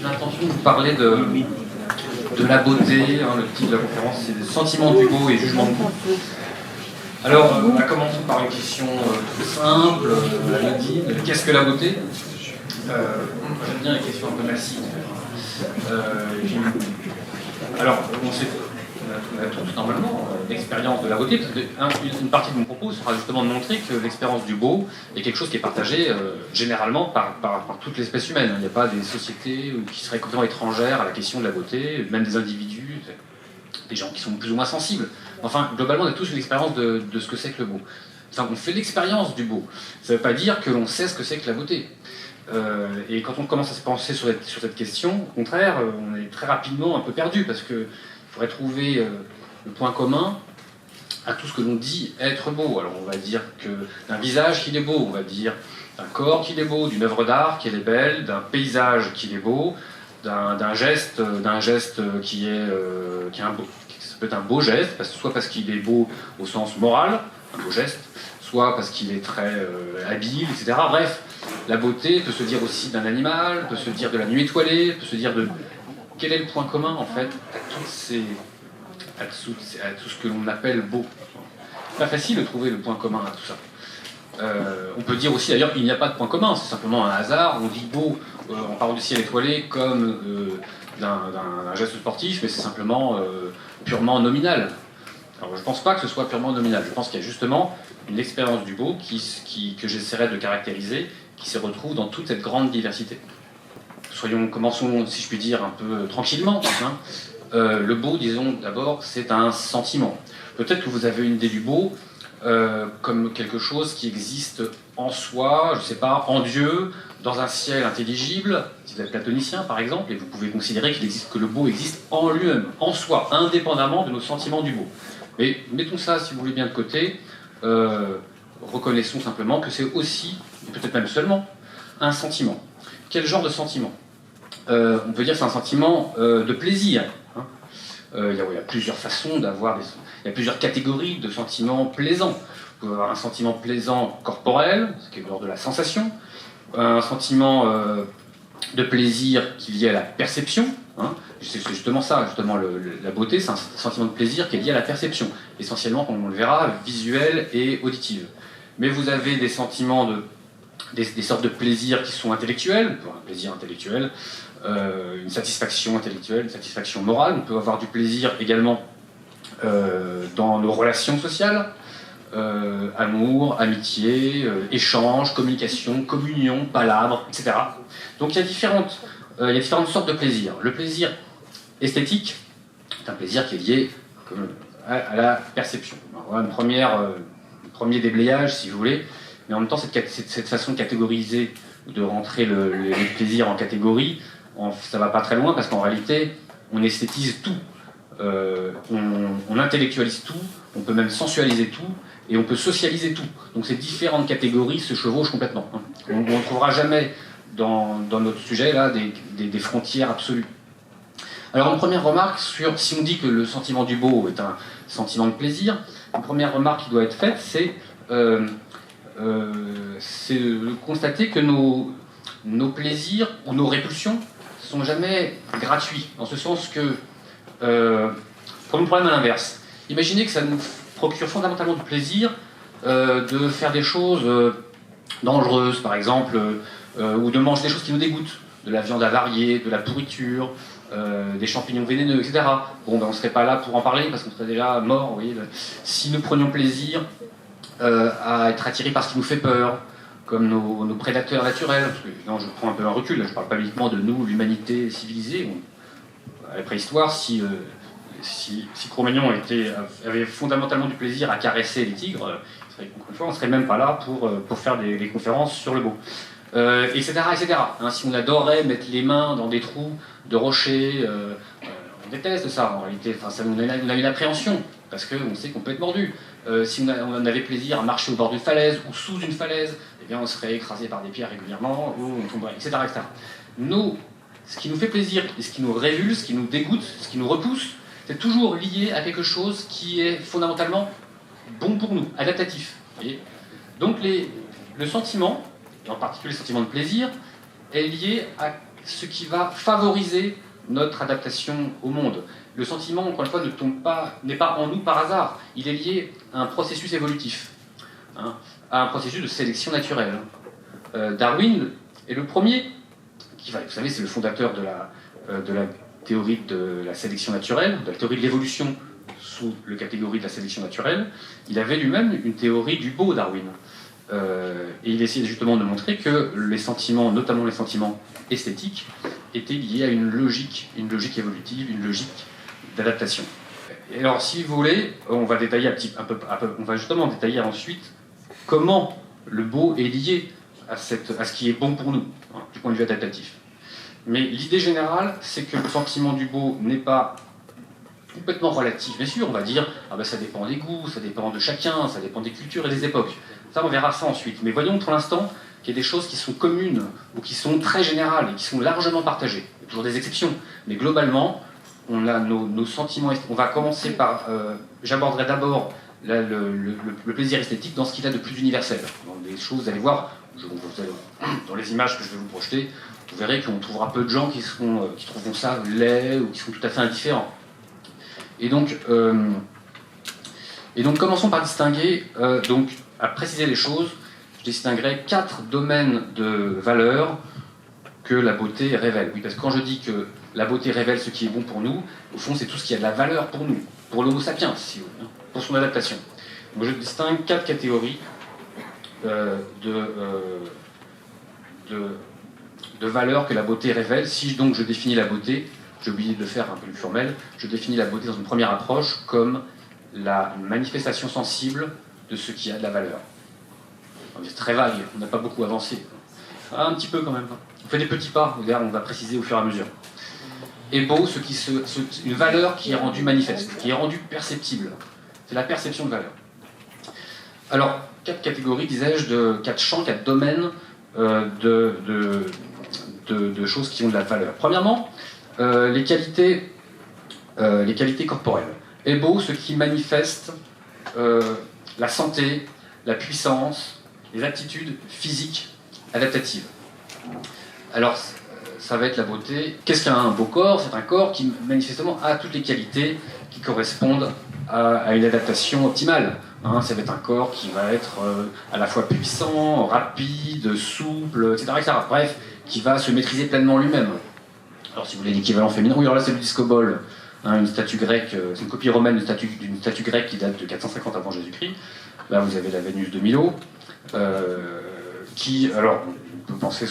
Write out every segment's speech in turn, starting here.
l'intention de vous parler de la beauté. Le titre de la conférence, c'est « Sentiments du beau et jugement de goût ». Alors, on va commencer par une question toute simple, anodine. Qu'est-ce que la beauté? J'aime bien les questions un peu massives. Alors, on a tous normalement l'expérience de la beauté, parce qu'une partie de mon propos sera justement de montrer que l'expérience du beau est quelque chose qui est partagé généralement par toute l'espèce humaine. Il n'y a pas des sociétés qui seraient complètement étrangères à la question de la beauté, même des individus, des gens qui sont plus ou moins sensibles. Enfin, globalement, on a tous une expérience de ce que c'est que le beau. Enfin, on fait l'expérience du beau. Ça ne veut pas dire que l'on sait ce que c'est que la beauté. Et quand on commence à se penser sur cette question, au contraire, on est très rapidement un peu perdu, parce qu'il faudrait trouver le point commun à tout ce que l'on dit être beau. Alors on va dire que d'un visage qu'il est beau, on va dire d'un corps qu'il est beau, d'une œuvre d'art qui est belle, d'un paysage qui est beau, d'un geste qui est un beau. Ça peut être un beau geste, soit parce qu'il est beau au sens moral, un beau geste, soit parce qu'il est très habile, etc. Bref, la beauté peut se dire aussi d'un animal, peut se dire de la nuit étoilée, peut se dire de... Quel est le point commun, en fait, à tout ce que l'on appelle beau? C'est pas facile de trouver le point commun à tout ça. On peut dire aussi, d'ailleurs, qu'il n'y a pas de point commun, c'est simplement un hasard. On dit beau en parlant du ciel étoilé comme d'un geste sportif, mais c'est simplement purement nominal. Alors je ne pense pas que ce soit purement nominal, je pense qu'il y a justement une expérience du beau que j'essaierai de caractériser, qui se retrouve dans toute cette grande diversité. Commençons, si je puis dire, un peu tranquillement. Le beau, disons d'abord, c'est un sentiment. Peut-être que vous avez une idée du beau comme quelque chose qui existe en soi, je ne sais pas, en Dieu, dans un ciel intelligible, si vous êtes platonicien par exemple, et vous pouvez considérer que le beau existe en lui-même, en soi, indépendamment de nos sentiments du beau. Mais mettons ça, si vous voulez bien, de côté, reconnaissons simplement que c'est aussi, et peut-être même seulement, un sentiment. Quel genre de sentiment? On peut dire que c'est un sentiment de plaisir. Il y a plusieurs façons d'avoir il y a plusieurs catégories de sentiments plaisants. Vous pouvez avoir un sentiment plaisant corporel, ce qui est de l'ordre de la sensation, un sentiment de plaisir qui est lié à la perception. C'est justement ça, la beauté, c'est un sentiment de plaisir qui est lié à la perception, essentiellement, comme on le verra, visuelle et auditive. Mais vous avez des sentiments des sortes de plaisirs qui sont intellectuels, un plaisir intellectuel, une satisfaction intellectuelle, une satisfaction morale. On peut avoir du plaisir également dans nos relations sociales, amour, amitié, échange, communication, communion, palabre, etc. Donc il y a différentes sortes de plaisirs. Le plaisir esthétique est un plaisir qui est lié à la perception. Alors, voilà un premier déblayage, si vous voulez, mais en même temps, cette façon de catégoriser, de rentrer les plaisirs en catégories, ça va pas très loin, parce qu'en réalité, on esthétise tout. On intellectualise tout, on peut même sensualiser tout, et on peut socialiser tout. Donc ces différentes catégories se chevauchent complètement. On ne trouvera jamais dans notre sujet là des frontières absolues. Alors une première remarque si on dit que le sentiment du beau est un sentiment de plaisir, une première remarque qui doit être faite, c'est de constater que nos plaisirs ou nos répulsions ne sont jamais gratuits, dans ce sens que prenons le problème à l'inverse. Imaginez que ça nous procure fondamentalement du plaisir de faire des choses dangereuses, par exemple, ou de manger des choses qui nous dégoûtent, de la viande avariée, de la pourriture, des champignons vénéneux, etc. Bon, on ne serait pas là pour en parler, parce qu'on serait déjà mort, vous voyez. Si nous prenions plaisir à être attirés par ce qui nous fait peur, comme nos prédateurs naturels, parce que non, je prends un peu un recul, là, je ne parle pas uniquement de nous, l'humanité civilisée. À la préhistoire, si Cro-Magnon avait fondamentalement du plaisir à caresser les tigres, on ne serait même pas là pour faire des conférences sur le beau. Etc. Si on adorait mettre les mains dans des trous de rochers, on déteste ça en réalité. Ça nous a une appréhension, parce qu'on sait qu'on peut être mordu. Si on avait plaisir à marcher au bord d'une falaise ou sous une falaise, eh bien on serait écrasé par des pierres régulièrement, ou on tomberait, etc. Ce qui nous fait plaisir, et ce qui nous révulse, ce qui nous dégoûte, ce qui nous repousse, c'est toujours lié à quelque chose qui est fondamentalement bon pour nous, adaptatif. Voyez. Donc le sentiment, et en particulier le sentiment de plaisir, est lié à ce qui va favoriser notre adaptation au monde. Le sentiment, encore une fois, n'est pas en nous par hasard. Il est lié à un processus évolutif, hein, à un processus de sélection naturelle. Darwin est le premier, vous savez, c'est le fondateur de la théorie de la sélection naturelle, de la théorie de l'évolution sous la catégorie de la sélection naturelle. Il avait lui-même une théorie du beau, Darwin. Et il essayait justement de montrer que les sentiments, notamment les sentiments esthétiques, étaient liés à une logique évolutive, une logique d'adaptation. Et alors, si vous voulez, on va détailler on va justement détailler ensuite comment le beau est lié à ce qui est bon pour nous, hein, du point de vue adaptatif. Mais l'idée générale, c'est que le sentiment du beau n'est pas complètement relatif. Bien sûr, on va dire, ça dépend des goûts, ça dépend de chacun, ça dépend des cultures et des époques. Ça, on verra ça ensuite. Mais voyons pour l'instant qu'il y a des choses qui sont communes ou qui sont très générales et qui sont largement partagées. Il y a toujours des exceptions, mais globalement, on a nos sentiments. On va commencer par. J'aborderai d'abord le plaisir esthétique dans ce qu'il a de plus universel. Dans des choses, vous allez voir, dans les images que je vais vous projeter, vous verrez qu'on trouvera peu de gens qui trouveront ça laid ou qui sont tout à fait indifférents. Et donc commençons par distinguer, à préciser les choses. Je distinguerai 4 domaines de valeur que la beauté révèle. Oui, parce que quand je dis que la beauté révèle ce qui est bon pour nous, au fond, c'est tout ce qui a de la valeur pour nous, pour l'homo sapiens, si vous voulez, pour son adaptation. Donc je distingue 4 catégories de valeurs que la beauté révèle. Si donc je définis la beauté, j'ai oublié de le faire un peu plus formel, je définis la beauté dans une première approche comme la manifestation sensible de ce qui a de la valeur. C'est très vague, on n'a pas beaucoup avancé. Un petit peu quand même. On fait des petits pas, on va préciser au fur et à mesure. Et beau, une valeur qui est rendue manifeste, qui est rendue perceptible. C'est la perception de valeur. Alors, 4 catégories, disais-je, 4 champs, 4 domaines de choses qui ont de la valeur. Premièrement, les qualités corporelles. Et beau, ce qui manifeste la santé, la puissance, les aptitudes physiques adaptatives. Alors, ça va être la beauté. Qu'est-ce qu'un beau corps? C'est un corps qui, manifestement, a toutes les qualités qui correspondent à une adaptation optimale. Hein, ça va être un corps qui va être à la fois puissant, rapide, souple, etc., etc. Bref, qui va se maîtriser pleinement lui-même. Alors, si vous voulez l'équivalent féminin, oui, alors là, c'est le discobole, hein, une statue grecque, c'est une copie romaine d'une statue grecque qui date de 450 avant Jésus-Christ. Là, vous avez la Vénus de Milo, qui, alors, on peut penser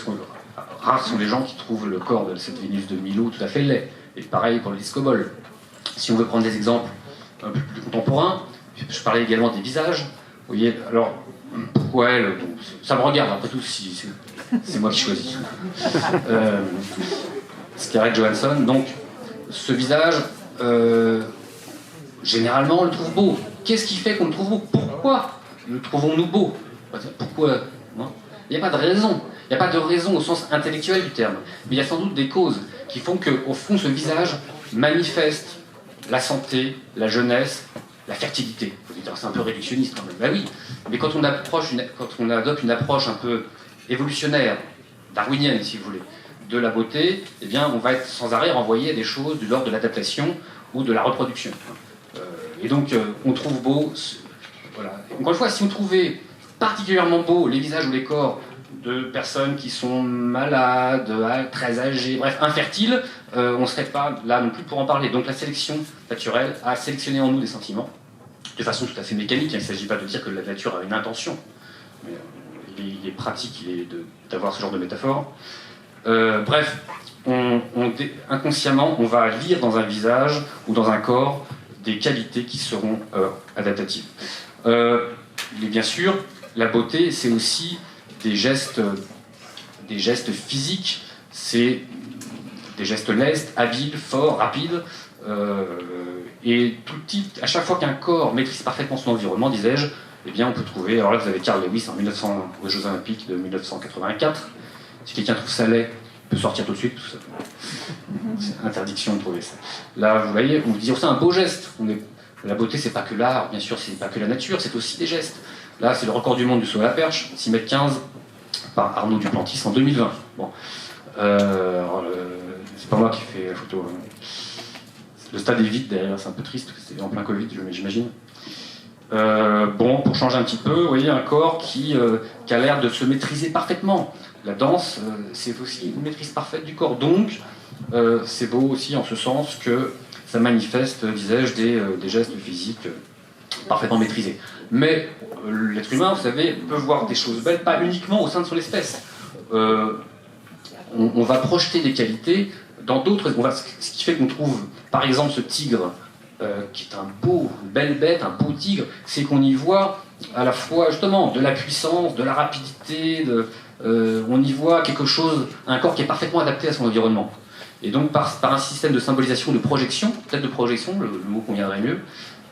rares sont les gens qui trouvent le corps de cette Vénus de Milo tout à fait laid. Et pareil pour le discobole. Si on veut prendre des exemples un peu plus contemporains, je parlais également des visages. Vous voyez, alors, pourquoi elle, ça me regarde, après tout, si c'est moi qui choisis. Scarlett Johansson, donc, ce visage, généralement, on le trouve beau. Qu'est-ce qui fait qu'on le trouve beau? Pourquoi le trouvons-nous beau? Pourquoi? Il n'y a pas de raison. Il n'y a pas de raison au sens intellectuel du terme. Mais il y a sans doute des causes qui font qu'au fond, ce visage manifeste la santé, la jeunesse, la fertilité. Vous dire, c'est un peu réductionniste quand même. Ben oui, mais quand on adopte une approche un peu évolutionnaire, darwinienne si vous voulez, de la beauté, eh bien, on va être sans arrêt renvoyé à des choses de l'ordre de l'adaptation ou de la reproduction. Et donc, on trouve beau... Voilà. Encore une fois, si on trouvait particulièrement beau les visages ou les corps de personnes qui sont malades, très âgées, bref, infertiles, on ne serait pas là non plus pour en parler. Donc la sélection naturelle a sélectionné en nous des sentiments, de façon tout à fait mécanique. Il ne s'agit pas de dire que la nature a une intention, mais il est pratique d'avoir ce genre de métaphore. Bref, inconsciemment, on va lire dans un visage ou dans un corps des qualités qui seront adaptatives. Mais bien sûr, la beauté, c'est aussi des gestes physiques, c'est des gestes lestes, habiles, forts, rapides, et tout type, à chaque fois qu'un corps maîtrise parfaitement son environnement, disais-je, eh bien on peut trouver, alors là vous avez Carl Lewis aux Jeux Olympiques de 1984, si quelqu'un trouve ça laid, il peut sortir tout de suite, c'est interdiction de trouver ça. Là vous voyez, on vous dit, c'est un beau geste, la beauté c'est pas que l'art, bien sûr, c'est pas que la nature, c'est aussi des gestes. Là, c'est le record du monde du saut à la perche, 6,15 m par Arnaud Duplantis en 2020. Bon. C'est pas moi qui fais la photo. Le stade est vide derrière, c'est un peu triste, c'est en plein Covid, j'imagine. Bon, pour changer un petit peu, vous voyez un corps qui a l'air de se maîtriser parfaitement. La danse, c'est aussi une maîtrise parfaite du corps. Donc, c'est beau aussi en ce sens que ça manifeste, disais-je, des gestes physiques parfaitement maîtrisés. Mais l'être humain, vous savez, peut voir des choses belles, pas uniquement au sein de son espèce. On va projeter des qualités dans d'autres. Ce qui fait qu'on trouve, par exemple, ce tigre, qui est une belle bête, un beau tigre, c'est qu'on y voit à la fois, justement, de la puissance, de la rapidité, on y voit quelque chose, un corps qui est parfaitement adapté à son environnement. Et donc, par un système de symbolisation, de projection, peut-être de projection, le mot conviendrait mieux,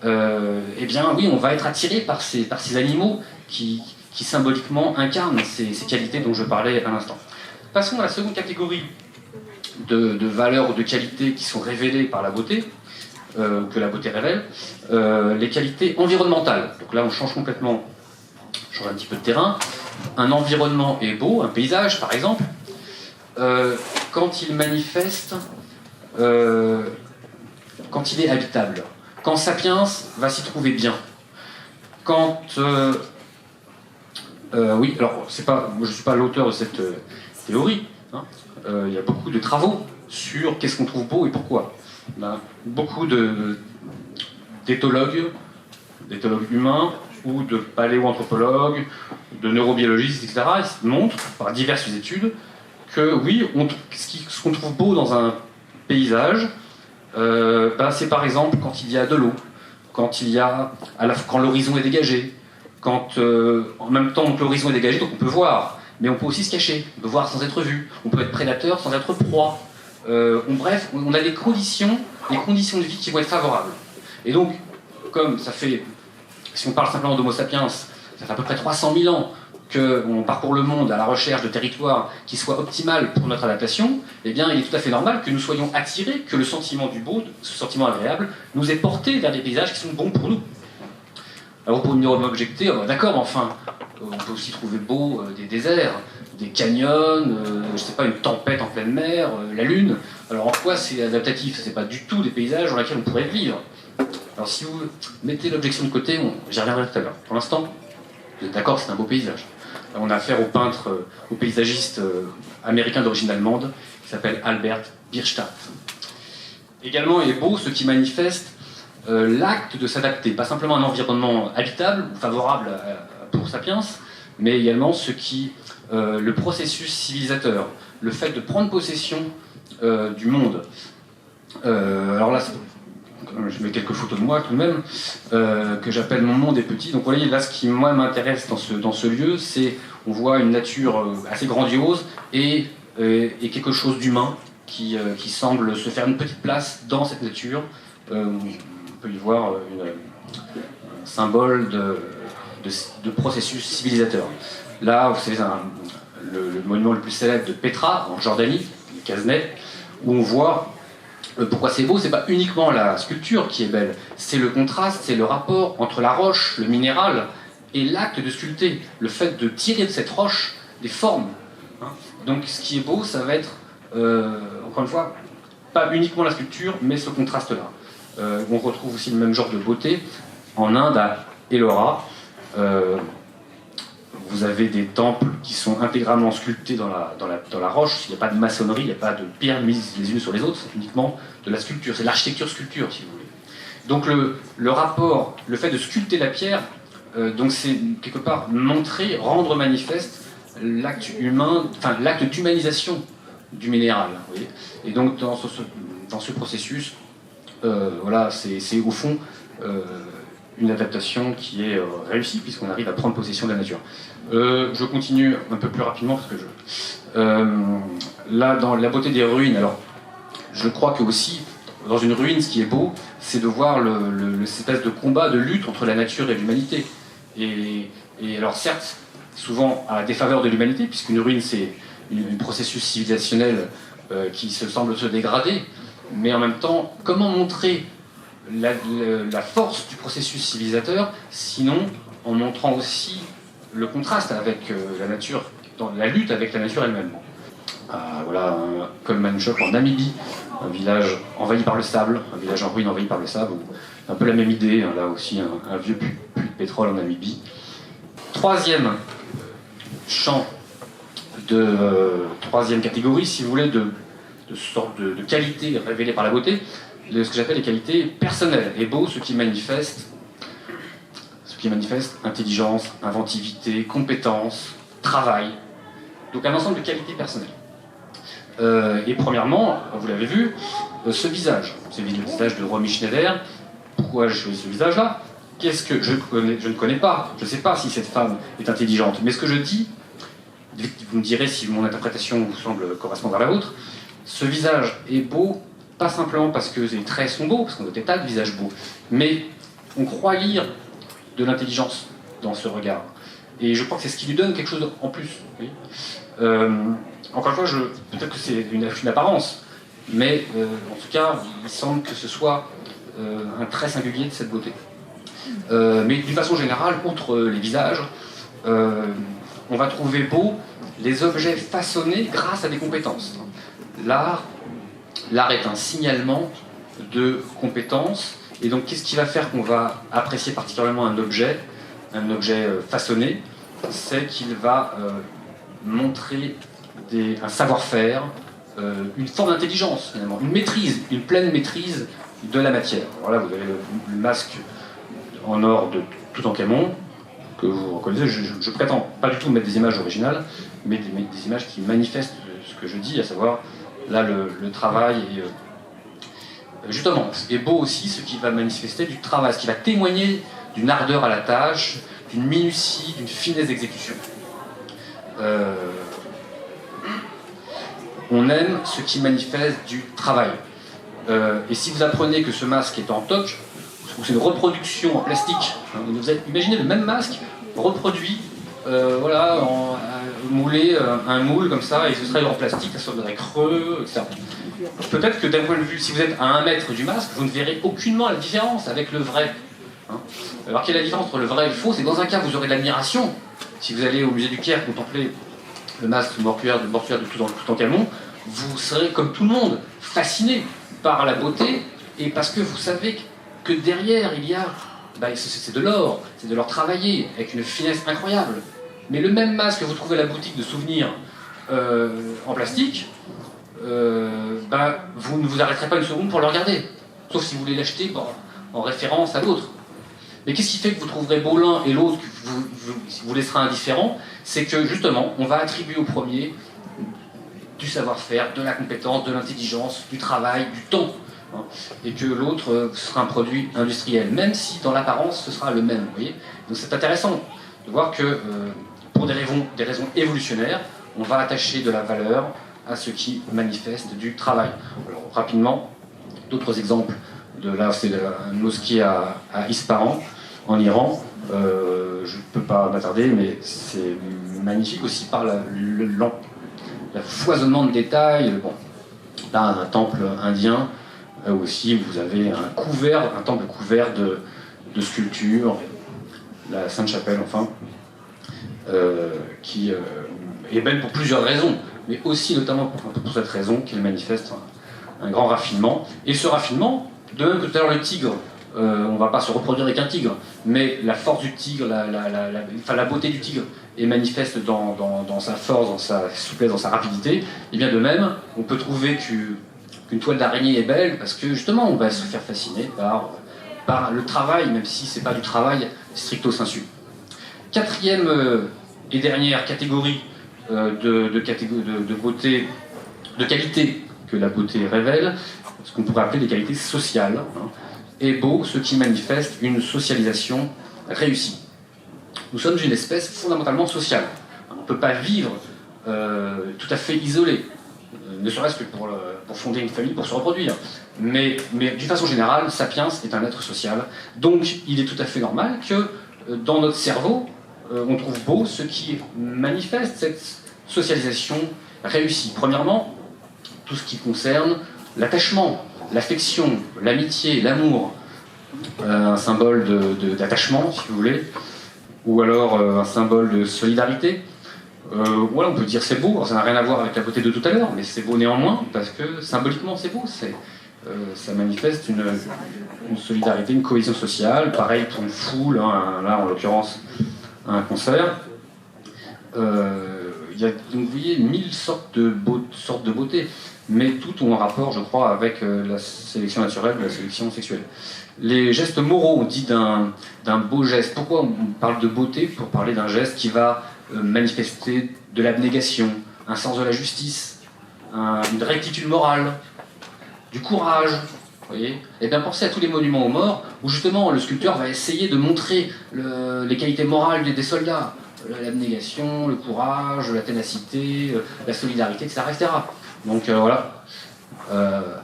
eh bien, oui, on va être attiré par ces animaux qui symboliquement incarnent ces qualités dont je parlais à l'instant. Passons à la seconde catégorie de valeurs ou de qualités qui sont révélées par la beauté, que la beauté révèle, les qualités environnementales. Donc là, on change complètement, on change un petit peu de terrain. Un environnement est beau, un paysage par exemple, quand il manifeste, quand il est habitable, quand Sapiens va s'y trouver bien, quand... oui, alors, moi, je ne suis pas l'auteur de cette théorie, hein. Il y a beaucoup de travaux sur qu'est-ce qu'on trouve beau et pourquoi. Beaucoup d'éthologues humains ou de paléoanthropologues, de neurobiologistes, etc., ils montrent par diverses études que oui, ce qu'on trouve beau dans un paysage, c'est par exemple quand il y a de l'eau, quand l'horizon est dégagé, quand en même temps que l'horizon est dégagé, donc on peut voir, mais on peut aussi se cacher, on peut voir sans être vu, on peut être prédateur sans être proie. Bref, on a des conditions de vie qui vont être favorables. Et donc, comme ça fait, si on parle simplement d'Homo sapiens, ça fait à peu près 300 000 ans qu'on parcourt le monde à la recherche de territoires qui soient optimales pour notre adaptation, eh bien, il est tout à fait normal que nous soyons attirés, que le sentiment du beau, ce sentiment agréable, nous ait porté vers des paysages qui sont bons pour nous. Alors, pour m'objecter, d'accord, mais enfin, on peut aussi trouver beau des déserts, des canyons, je sais pas, une tempête en pleine mer, la lune. Alors en quoi c'est adaptatif? C'est pas du tout des paysages dans lesquels on pourrait vivre. Alors si vous mettez l'objection de côté, j'y reviendrai tout à l'heure. Pour l'instant, vous êtes d'accord, c'est un beau paysage. On a affaire au peintre, au paysagiste américain d'origine allemande, qui s'appelle Albert Bierstadt. Également, il est beau ce qui manifeste l'acte de s'adapter, pas simplement un environnement habitable ou favorable pour Sapiens, mais également le processus civilisateur, le fait de prendre possession du monde. Alors là, je mets quelques photos de moi tout de même, que j'appelle Mon monde est petit. Donc vous voyez, là, ce qui moi m'intéresse dans ce lieu, c'est on voit une nature assez grandiose et quelque chose d'humain qui semble se faire une petite place dans cette nature. On peut y voir un symbole de processus civilisateur. Là, vous savez, le monument le plus célèbre de Petra, en Jordanie, Kaznet, où on voit pourquoi c'est beau. C'est pas uniquement la sculpture qui est belle, c'est le contraste, c'est le rapport entre la roche, le minéral, et l'acte de sculpter, le fait de tirer de cette roche des formes. Hein. Donc ce qui est beau, ça va être, encore une fois, pas uniquement la sculpture, mais ce contraste-là. On retrouve aussi le même genre de beauté en Inde, à Ellora. Vous avez des temples qui sont intégralement sculptés dans la roche. Il n'y a pas de maçonnerie, il n'y a pas de pierres mises les unes sur les autres, c'est uniquement de la sculpture. C'est de l'architecture-sculpture, si vous voulez. Donc le rapport, le fait de sculpter la pierre, donc c'est quelque part montrer, rendre manifeste l'acte humain, enfin l'acte d'humanisation du minéral. Vous voyez. Et donc dans ce processus, voilà, c'est au fond une adaptation qui est réussie puisqu'on arrive à prendre possession de la nature. Je continue un peu plus rapidement parce que là, dans la beauté des ruines, alors je crois que aussi dans une ruine, ce qui est beau, c'est de voir cette espèce de combat, de lutte entre la nature et l'humanité. Et alors certes, souvent à la défaveur de l'humanité, puisqu'une ruine c'est un processus civilisationnel qui semble se dégrader, mais en même temps, comment montrer la force du processus civilisateur, sinon en montrant aussi le contraste avec la nature, dans la lutte avec la nature elle-même. voilà, comme Manchok en Namibie, un village envahi par le sable, un village en ruine envahi par le sable, un peu la même idée, là aussi un vieux puits de pétrole en Namibie. Troisième champ troisième catégorie, si vous voulez, de sorte de qualité révélée par la beauté, ce que j'appelle les qualités personnelles. Et beau, ce qui manifeste intelligence, inventivité, compétence, travail. Donc un ensemble de qualités personnelles. Et premièrement, vous l'avez vu, ce visage. C'est le visage de Romy Schneider. Pourquoi j'ai choisi ce visage-là? Qu'est-ce que je ne connais pas. Je ne sais pas si cette femme est intelligente. Mais ce que je dis, vous me direz si mon interprétation vous semble correspondre à la vôtre, ce visage est beau, pas simplement parce que les traits sont beaux, parce qu'on a des tas de visages beaux, mais on croit lire de l'intelligence dans ce regard. Et je crois que c'est ce qui lui donne quelque chose en plus. Oui. Encore une fois, peut-être que c'est une apparence, mais en tout cas, il semble que ce soit un trait singulier de cette beauté. Mais d'une façon générale, outre les visages, on va trouver beau les objets façonnés grâce à des compétences. L'art est un signalement de compétences, et donc qu'est-ce qui va faire qu'on va apprécier particulièrement un objet façonné? C'est qu'il va montrer un savoir-faire, une forme d'intelligence finalement, une maîtrise, une pleine maîtrise de la matière. Alors là, vous avez le masque en or de Toutankhamon, que vous reconnaissez. Je prétends pas du tout mettre des images originales, mais des images qui manifestent ce que je dis, à savoir là le travail et justement, ce qui est beau aussi, ce qui va manifester du travail, ce qui va témoigner d'une ardeur à la tâche, d'une minutie, d'une finesse d'exécution. On aime ce qui manifeste du travail. Et si vous apprenez que ce masque est en toc, ou c'est une reproduction en plastique, hein, vous avez, imaginez le même masque reproduit, voilà, moulé, un moule comme ça, et ce serait en plastique, ça serait creux, etc. Peut-être que d'un point de vue, si vous êtes à 1 mètre du masque, vous ne verrez aucunement la différence avec le vrai. Hein. Alors quelle est la différence entre le vrai et le faux? C'est que dans un cas, vous aurez de l'admiration. Si vous allez au musée du Caire contempler le masque mortuaire de Toutankhamon, vous serez, comme tout le monde, fasciné par la beauté, et parce que vous savez que derrière, il y a... c'est de l'or travaillé, avec une finesse incroyable. Mais le même masque que vous trouvez à la boutique de souvenirs en plastique, vous ne vous arrêterez pas une seconde pour le regarder. Sauf si vous voulez l'acheter en référence à l'autre. Mais qu'est-ce qui fait que vous trouverez beau l'un et l'autre vous laissera indifférent? C'est que justement, on va attribuer au premier du savoir-faire, de la compétence, de l'intelligence, du travail, du temps. Hein, et que l'autre sera un produit industriel, même si dans l'apparence ce sera le même. Vous voyez, donc c'est intéressant de voir que pour des raisons évolutionnaires, on va attacher de la valeur à ce qui manifeste du travail. Alors rapidement, d'autres exemples. C'est une mosquée à Ispahan, en Iran. Je ne peux pas m'attarder, mais c'est magnifique aussi par le foisonnement de détails. Bon, là, un temple indien, aussi, vous avez un temple couvert de sculptures, la Sainte-Chapelle, enfin, qui est belle pour plusieurs raisons, mais aussi notamment pour cette raison qu'elle manifeste un grand raffinement. Et ce raffinement, de même que tout à l'heure le tigre, on ne va pas se reproduire avec un tigre, mais la force du tigre, la beauté du tigre est manifeste dans sa force, dans sa souplesse, dans sa rapidité. Et bien de même, on peut trouver qu'une toile d'araignée est belle parce que justement on va se faire fasciner par le travail, même si ce n'est pas du travail stricto sensu. Quatrième et dernière catégorie de beauté, de qualité que la beauté révèle, ce qu'on pourrait appeler des qualités sociales, hein, est beau ce qui manifeste une socialisation réussie. Nous sommes une espèce fondamentalement sociale. On ne peut pas vivre tout à fait isolé, ne serait-ce que pour fonder une famille, pour se reproduire. Mais d'une façon générale, Sapiens est un être social. Donc il est tout à fait normal que dans notre cerveau, on trouve beau ce qui manifeste cette socialisation réussie. Premièrement, tout ce qui concerne l'attachement, l'affection, l'amitié, l'amour, un symbole d'attachement, si vous voulez, ou alors un symbole de solidarité. Voilà, on peut dire c'est beau, alors ça n'a rien à voir avec la beauté de tout à l'heure, mais c'est beau néanmoins, parce que symboliquement c'est beau, ça manifeste une solidarité, une cohésion sociale, pareil pour une foule, hein, là en l'occurrence un concert. Il y a, donc, vous voyez, 1000 sortes de beauté, mais toutes ont un rapport, je crois, avec la sélection naturelle, la sélection sexuelle. Les gestes moraux, on dit d'un beau geste. Pourquoi on parle de beauté? Pour parler d'un geste qui va manifester de l'abnégation, un sens de la justice, une rectitude morale, du courage. Vous voyez? Et bien pensez à tous les monuments aux morts, où justement le sculpteur va essayer de montrer les qualités morales des soldats. L'abnégation, le courage, la ténacité, la solidarité, etc. etc. Donc voilà,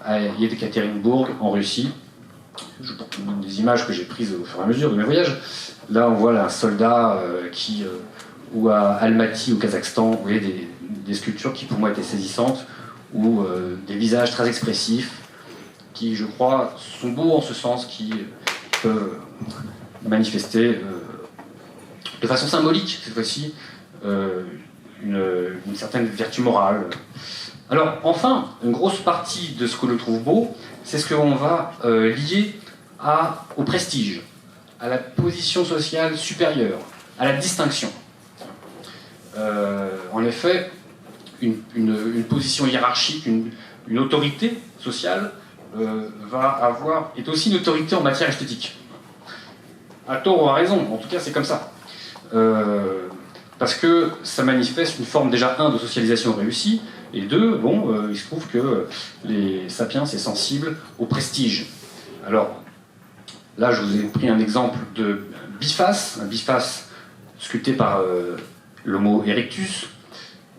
à Yekaterinbourg, en Russie, je porte des images que j'ai prises au fur et à mesure de mes voyages. Là, on voit là, un soldat ou à Almaty, au Kazakhstan, vous voyez des sculptures qui pour moi étaient saisissantes, ou des visages très expressifs, qui, je crois, sont beaux en ce sens, qui peuvent manifester de façon symbolique, cette fois-ci, une certaine vertu morale. Alors, enfin, une grosse partie de ce que l'on trouve beau, c'est ce qu'on va lier au prestige, à la position sociale supérieure, à la distinction. En effet, une position hiérarchique, une autorité sociale est aussi une autorité en matière esthétique. À tort ou à raison, en tout cas c'est comme ça. Parce que ça manifeste une forme déjà, de socialisation réussie, et deux, il se trouve que les sapiens est sensible au prestige. Alors, là je vous ai pris un exemple de biface, un biface sculpté par l'Homo erectus.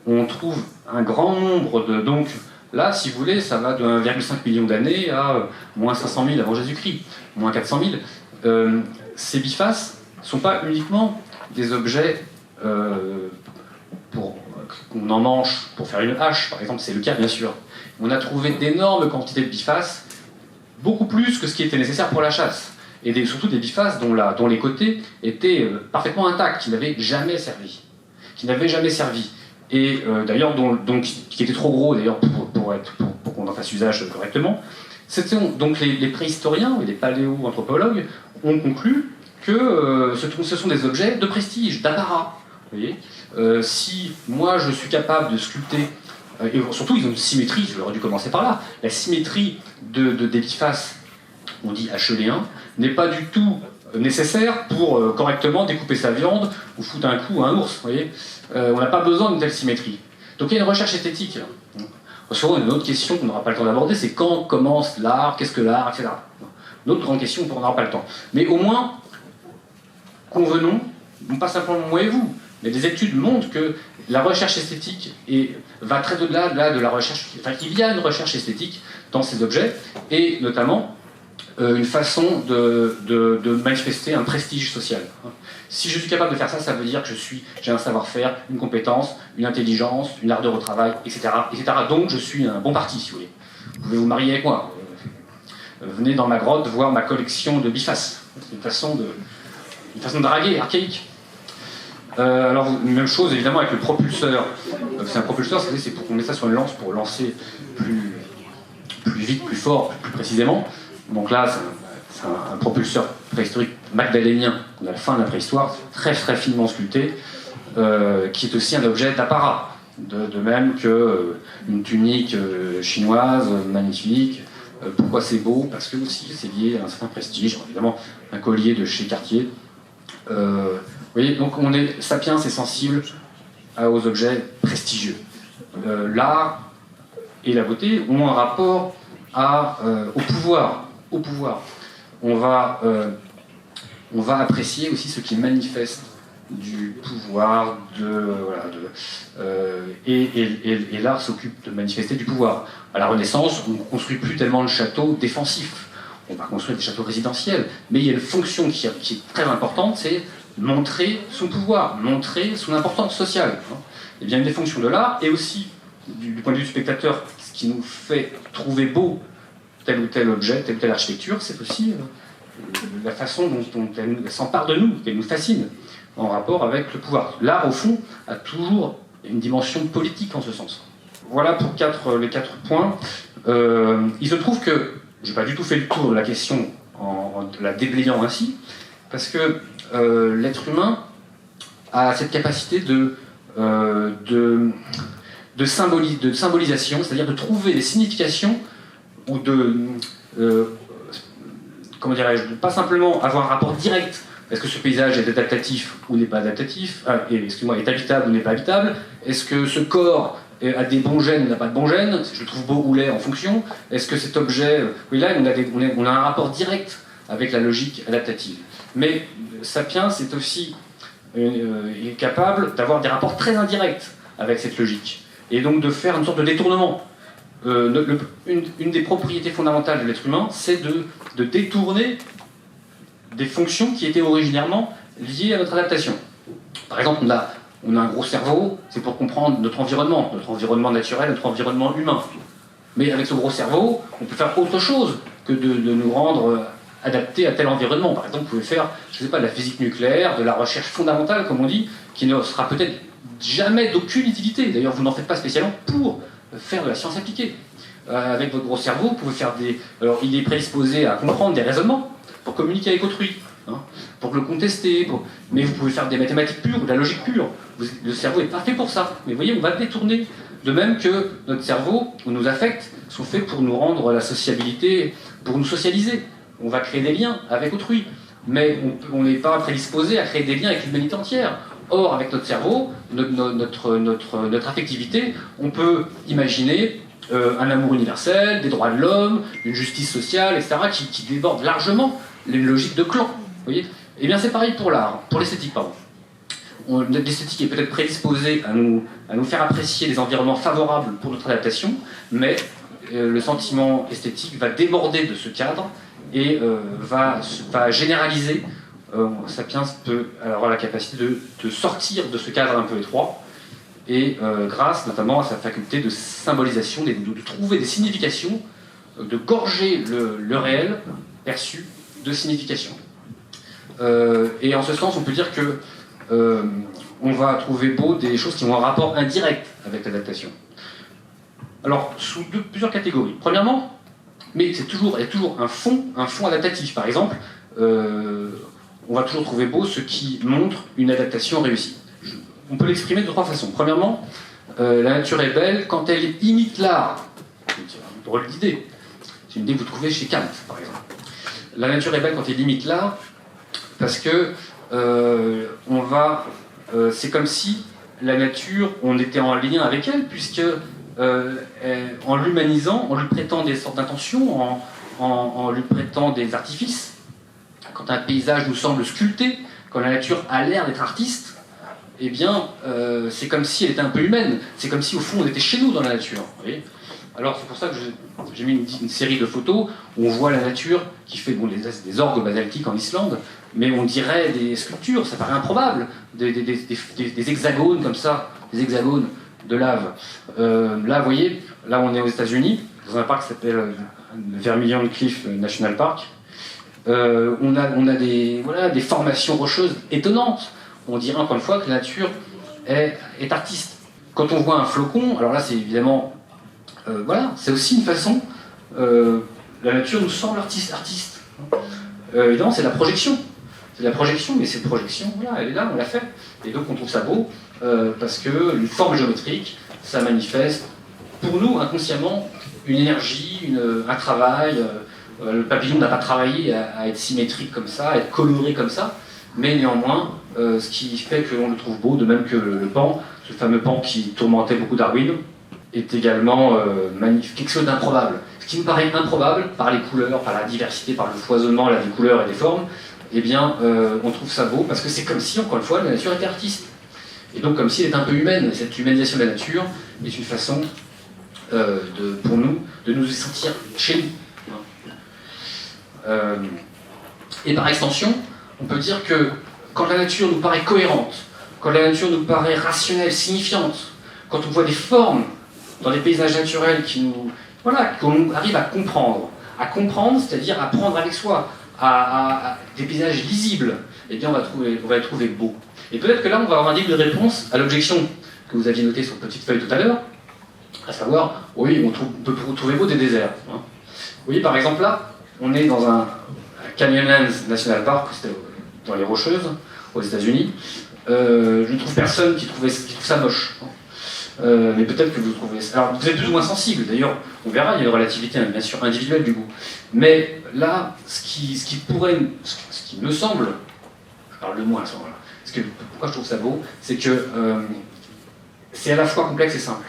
On trouve un grand nombre de... Donc là, si vous voulez, ça va de 1,5 million d'années à moins 500 000 avant Jésus-Christ, moins 400 000. Ces bifaces ne sont pas uniquement des objets qu'on emmanche pour faire une hache, par exemple, c'est le cas bien sûr. On a trouvé d'énormes quantités de bifaces, beaucoup plus que ce qui était nécessaire pour la chasse. Et surtout des bifaces dont les côtés étaient parfaitement intacts, qui n'avaient jamais servi. Et d'ailleurs, qui étaient trop gros d'ailleurs pour qu'on en fasse usage correctement. Donc les préhistoriens et les paléo-anthropologues ont conclu que ce sont des objets de prestige, d'apparat. Vous voyez, si moi je suis capable de sculpter, et surtout ils ont une symétrie, j'aurais dû commencer par là, la symétrie des bifaces, on dit acheléen, n'est pas du tout nécessaire pour correctement découper sa viande ou foutre un coup à un ours. Vous voyez, on n'a pas besoin d'une telle symétrie. Donc il y a une recherche esthétique. Souvent, une autre question qu'on n'aura pas le temps d'aborder, c'est quand commence l'art, qu'est-ce que l'art, etc. Une autre grande question, on n'aura pas le temps. Mais au moins, convenons, non pas simplement moi et vous, mais des études montrent que la recherche esthétique va très au-delà de la recherche, enfin qu'il y a une recherche esthétique dans ces objets, et notamment une façon de manifester un prestige social. Si je suis capable de faire ça, ça veut dire que j'ai un savoir-faire, une compétence, une intelligence, une ardeur au travail, etc., etc. Donc je suis un bon parti, si vous voulez. Vous pouvez vous marier avec moi. Venez dans ma grotte voir ma collection de bifaces. C'est une façon de draguer, archaïque. Alors, même chose évidemment avec le propulseur. C'est un propulseur, c'est pour qu'on mette ça sur une lance pour lancer plus vite, plus fort, plus précisément. Donc là, c'est un propulseur préhistorique magdalénien, on a la fin de la préhistoire, très très finement sculpté, qui est aussi un objet d'apparat. De même qu'une tunique chinoise magnifique. Pourquoi c'est beau? Parce que aussi c'est lié à un certain prestige. Évidemment, un collier de chez Cartier. Vous voyez, donc Sapiens est sensible aux objets prestigieux. L'art et la beauté ont un rapport au pouvoir. On va apprécier aussi ce qui manifeste du pouvoir, et l'art s'occupe de manifester du pouvoir. À la Renaissance, on ne construit plus tellement le château défensif. On va construire des châteaux résidentiels, mais il y a une fonction qui est très importante, c'est montrer son pouvoir, montrer son importance sociale. Et bien une des fonctions de l'art, et aussi du point de vue du spectateur, ce qui nous fait trouver beau tel ou tel objet, telle ou telle architecture, c'est aussi la façon dont elle s'empare de nous, qu'elle nous fascine, en rapport avec le pouvoir. L'art, au fond, a toujours une dimension politique en ce sens. Voilà pour les 4 points. Il se trouve que je n'ai pas du tout fait le tour de la question en la déblayant ainsi, parce que l'être humain a cette capacité de symbolisation, c'est-à-dire de trouver des significations ou comment dirais-je, pas simplement avoir un rapport direct. Est-ce que ce paysage est adaptatif ou n'est pas adaptatif, est habitable ou n'est pas habitable? Est-ce que ce corps a des bons gènes ou n'a pas de bons gènes? Je le trouve beau ou laid en fonction. Est-ce que cet objet... Oui, là, on a un rapport direct avec la logique adaptative. Mais Sapiens est aussi capable d'avoir des rapports très indirects avec cette logique. Et donc de faire une sorte de détournement. Une des propriétés fondamentales de l'être humain, c'est de détourner des fonctions qui étaient originairement liées à notre adaptation. Par exemple, on a un gros cerveau, c'est pour comprendre notre environnement naturel, notre environnement humain. Mais avec ce gros cerveau, on peut faire autre chose que de nous rendre adaptés à tel environnement. Par exemple, vous pouvez faire, je ne sais pas, de la physique nucléaire, de la recherche fondamentale, comme on dit, qui ne sera peut-être jamais d'aucune utilité. D'ailleurs, vous n'en faites pas spécialement pour faire de la science appliquée. Avec votre gros cerveau, vous pouvez faire Alors, il est prédisposé à comprendre des raisonnements pour communiquer avec autrui, pour le contester, mais vous pouvez faire des mathématiques pures ou de la logique pure. Le cerveau n'est pas fait pour ça. Mais vous voyez, on va le détourner. De même que notre cerveau ou nos affects sont faits pour nous rendre la sociabilité, pour nous socialiser. On va créer des liens avec autrui. Mais on n'est pas prédisposé à créer des liens avec l'humanité entière. Or, avec notre cerveau, notre affectivité, on peut imaginer un amour universel, des droits de l'homme, une justice sociale, etc., qui déborde largement les logiques de clan. Vous voyez ? Eh bien, c'est pareil pour l'art, pour l'esthétique, pardon. L'esthétique est peut-être prédisposée à nous faire apprécier des environnements favorables pour notre adaptation, mais le sentiment esthétique va déborder de ce cadre et va généraliser. Sapiens peut avoir la capacité de sortir de ce cadre un peu étroit, et grâce notamment à sa faculté de symbolisation, de trouver des significations, de gorger le réel perçu de signification. Et en ce sens, on peut dire que on va trouver beau des choses qui ont un rapport indirect avec l'adaptation. Alors, sous plusieurs catégories. Premièrement, mais il y a toujours un fond adaptatif. Par exemple, on va toujours trouver beau ce qui montre une adaptation réussie. On peut l'exprimer de 3 façons. Premièrement, la nature est belle quand elle imite l'art. C'est une drôle d'idée. C'est une idée que vous trouvez chez Kant, par exemple. La nature est belle quand elle imite l'art, parce que c'est comme si la nature, on était en lien avec elle, puisque en l'humanisant, on lui prêtant des sortes d'intentions, en lui prêtant des artifices. Quand un paysage nous semble sculpté, quand la nature a l'air d'être artiste, eh bien, c'est comme si elle était un peu humaine. C'est comme si, au fond, on était chez nous dans la nature. Vous voyez ? Alors, c'est pour ça que j'ai mis une série de photos où on voit la nature qui fait des orgues basaltiques en Islande, mais on dirait des sculptures, ça paraît improbable. Des hexagones comme ça, des hexagones de lave. Là, vous voyez, là, on est aux États-Unis, dans un parc qui s'appelle le Vermilion Cliff National Park. On a des formations rocheuses étonnantes. On dirait encore une fois que la nature est artiste. Quand on voit un flocon, alors là c'est évidemment, c'est aussi une façon, la nature nous semble artiste. Évidemment c'est la projection. C'est la projection, mais cette projection, voilà, elle est là, on l'a fait. Et donc on trouve ça beau, parce que une forme géométrique, ça manifeste, pour nous, inconsciemment, une énergie, un travail. Le papillon n'a pas travaillé à être symétrique comme ça, à être coloré comme ça, mais néanmoins, ce qui fait que l'on le trouve beau, de même que le pan, ce fameux pan qui tourmentait beaucoup Darwin, est également magnifique, quelque chose d'improbable. Ce qui nous paraît improbable, par les couleurs, par la diversité, par le foisonnement là, des couleurs et des formes, eh bien, on trouve ça beau, parce que c'est comme si, encore une fois, la nature était artiste. Et donc, comme si elle est un peu humaine. Cette humanisation de la nature est une façon, pour nous, de nous sentir chez nous. Et par extension, on peut dire que quand la nature nous paraît cohérente, quand la nature nous paraît rationnelle, signifiante, quand on voit des formes dans des paysages naturels qu'on arrive à comprendre, c'est-à-dire à prendre avec soi, à des paysages lisibles, eh bien on va les trouver beaux. Et peut-être que là, on va avoir un début de réponse à l'objection que vous aviez noté sur petite feuille tout à l'heure, à savoir, oui, on peut trouver beau des déserts. Hein. Vous voyez, par exemple, là, on est dans un Canyonlands National Park, c'était dans les Rocheuses, aux États-Unis. Je ne trouve personne qui trouve ça moche. Hein. Mais peut-être que vous trouvez ça. Alors, vous êtes plus ou moins sensible, d'ailleurs, on verra, il y a une relativité, bien sûr, individuelle du goût. Mais là, ce qui me semble, je parle de moi à ce moment-là, pourquoi je trouve ça beau, c'est que c'est à la fois complexe et simple.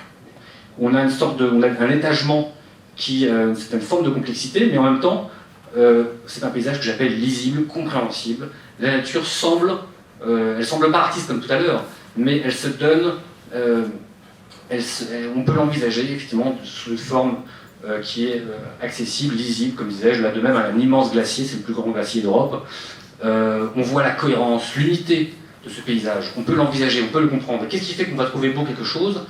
On a un étagement qui, c'est une forme de complexité, mais en même temps, c'est un paysage que j'appelle lisible, compréhensible. La nature semble, elle semble pas artiste comme tout à l'heure, mais elle se donne, on peut l'envisager effectivement sous une forme qui est accessible, lisible, comme disais-je, là de même un immense glacier, c'est le plus grand glacier d'Europe. On voit la cohérence, l'unité de ce paysage, on peut l'envisager, on peut le comprendre. Qu'est-ce qui fait qu'on va trouver beau quelque chose?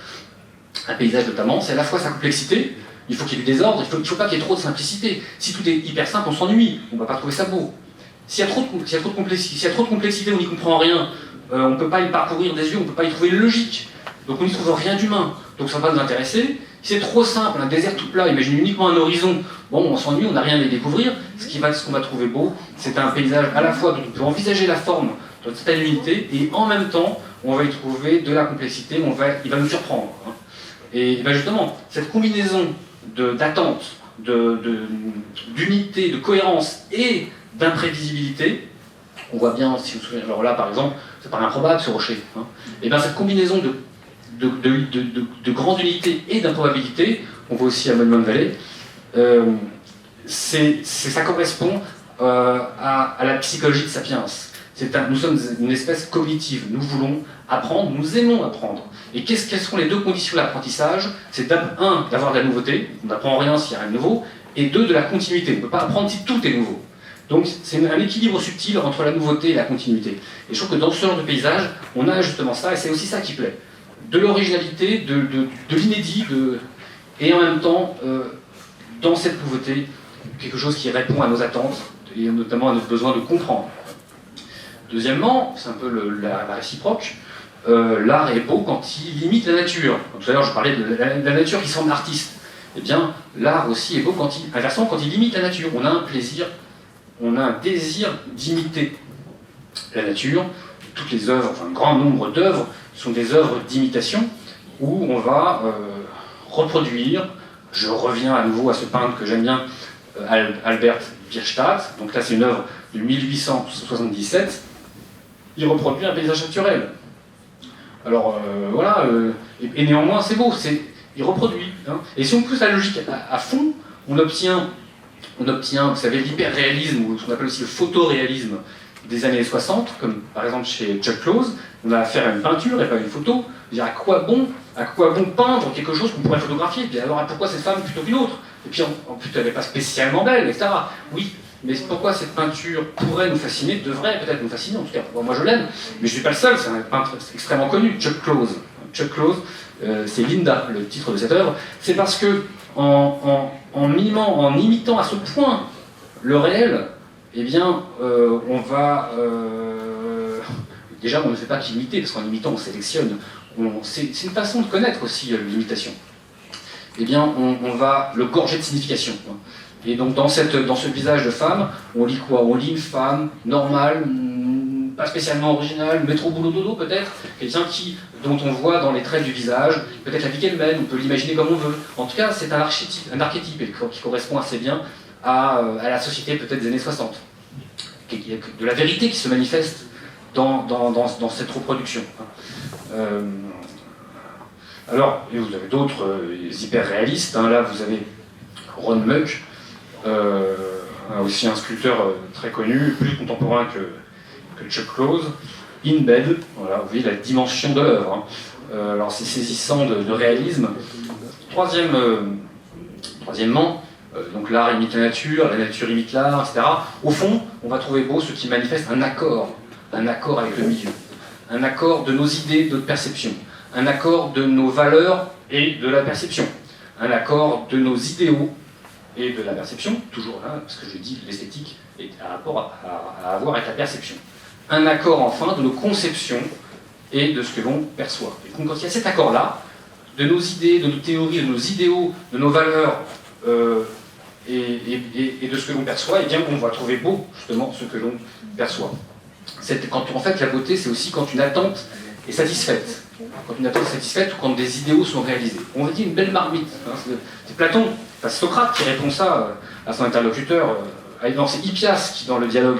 Un paysage notamment, c'est à la fois sa complexité, il faut qu'il y ait du désordre, il ne faut pas qu'il y ait trop de simplicité. Si tout est hyper simple, on s'ennuie, on ne va pas trouver ça beau. S'il y a trop de complexité, on n'y comprend rien, on ne peut pas y parcourir des yeux, on ne peut pas y trouver une logique. Donc on n'y trouve rien d'humain, donc ça ne va pas nous intéresser. Si c'est trop simple, un désert tout plat, imaginez uniquement un horizon, bon, on s'ennuie, on n'a rien à y découvrir. Ce qu'on va trouver beau, c'est un paysage à la fois dont on peut envisager la forme dans cette unité, et en même temps, on va y trouver de la complexité, il va nous surprendre. Hein. Et ben justement, cette combinaison d'attente, d'unité, de cohérence et d'imprévisibilité, on voit bien, si vous vous souvenez, alors là par exemple, ça paraît improbable ce rocher, hein. Et bien cette combinaison de grande unité et d'improbabilité, on voit aussi à Monument Valley, ça correspond à la psychologie de Sapiens. Nous sommes une espèce cognitive, nous voulons apprendre, nous aimons apprendre. Et quelles sont les deux conditions de l'apprentissage? C'est d'avoir de la nouveauté, on n'apprend rien s'il n'y a rien de nouveau, et deux, de la continuité, on ne peut pas apprendre si tout est nouveau. Donc c'est un équilibre subtil entre la nouveauté et la continuité. Et je trouve que dans ce genre de paysage, on a justement ça, et c'est aussi ça qui plaît. De l'originalité, de l'inédit, et en même temps, dans cette nouveauté, quelque chose qui répond à nos attentes, et notamment à notre besoin de comprendre. Deuxièmement, c'est un peu la réciproque, l'art est beau quand il imite la nature. Tout à l'heure, je parlais de la nature qui semble artiste. Eh bien, l'art aussi est beau inversement, quand il imite la nature. On a un plaisir, on a un désir d'imiter la nature. Toutes les œuvres, enfin un grand nombre d'œuvres, sont des œuvres d'imitation où on va reproduire. Je reviens à nouveau à ce peintre que j'aime bien, Albert Bierstadt. Donc là, c'est une œuvre de 1877. Il reproduit un paysage naturel. Alors voilà, et néanmoins c'est beau, il reproduit. Hein. Et si on pousse la logique à fond, on obtient, vous savez, l'hyperréalisme, ou ce qu'on appelle aussi le photoréalisme des années 60, comme par exemple chez Chuck Close. On a affaire à une peinture et pas à une photo. Dire à quoi bon peindre quelque chose qu'on pourrait photographier? Et alors pourquoi cette femme plutôt qu'une autre? Et puis en plus elle n'est pas spécialement belle, etc. Oui. Mais pourquoi cette peinture pourrait nous fasciner, devrait peut-être nous fasciner, en tout cas, moi je l'aime, mais je ne suis pas le seul, c'est un peintre extrêmement connu, Chuck Close. Chuck Close, c'est Linda, le titre de cette œuvre. C'est parce que, en imitant à ce point le réel, eh bien, on va... déjà, on ne fait pas qu'imiter, parce qu'en imitant, on sélectionne. C'est une façon de connaître aussi l'imitation. Eh bien, on va le gorger de signification. Et donc dans ce visage de femme, on lit quoi? On lit une femme normale, pas spécialement originale, métro boulot dodo peut-être, quelqu'un dont on voit dans les traits du visage, peut-être la vie qu'elle mène, on peut l'imaginer comme on veut. En tout cas, c'est un archétype qui correspond assez bien à la société peut-être des années 60. De la vérité qui se manifeste dans cette reproduction. Alors, vous avez d'autres hyper-réalistes, hein. Là vous avez Ron Muck, aussi un sculpteur très connu, plus contemporain que Chuck Close. In Bed, voilà, vous voyez la dimension de l'œuvre. Hein. Alors c'est saisissant de réalisme. Troisièmement, donc l'art imite la nature imite l'art, etc. Au fond, on va trouver beau ce qui manifeste un accord avec le milieu, un accord de nos idées, de notre perception, un accord de nos valeurs et de la perception, un accord de nos idéaux et de la perception, toujours là, parce que je dis l'esthétique est à rapport à avoir avec la perception. Un accord enfin de nos conceptions et de ce que l'on perçoit. Et donc quand il y a cet accord-là, de nos idées, de nos théories, de nos idéaux, de nos valeurs, et de ce que l'on perçoit, eh bien on va trouver beau, justement, ce que l'on perçoit. En fait, la beauté, c'est aussi quand une attente est satisfaite. Quand une attente est satisfaite ou quand des idéaux sont réalisés. On va dire une belle marmite. Hein, c'est Platon, enfin Socrate qui répond ça à son interlocuteur. C'est Hippias qui, dans le dialogue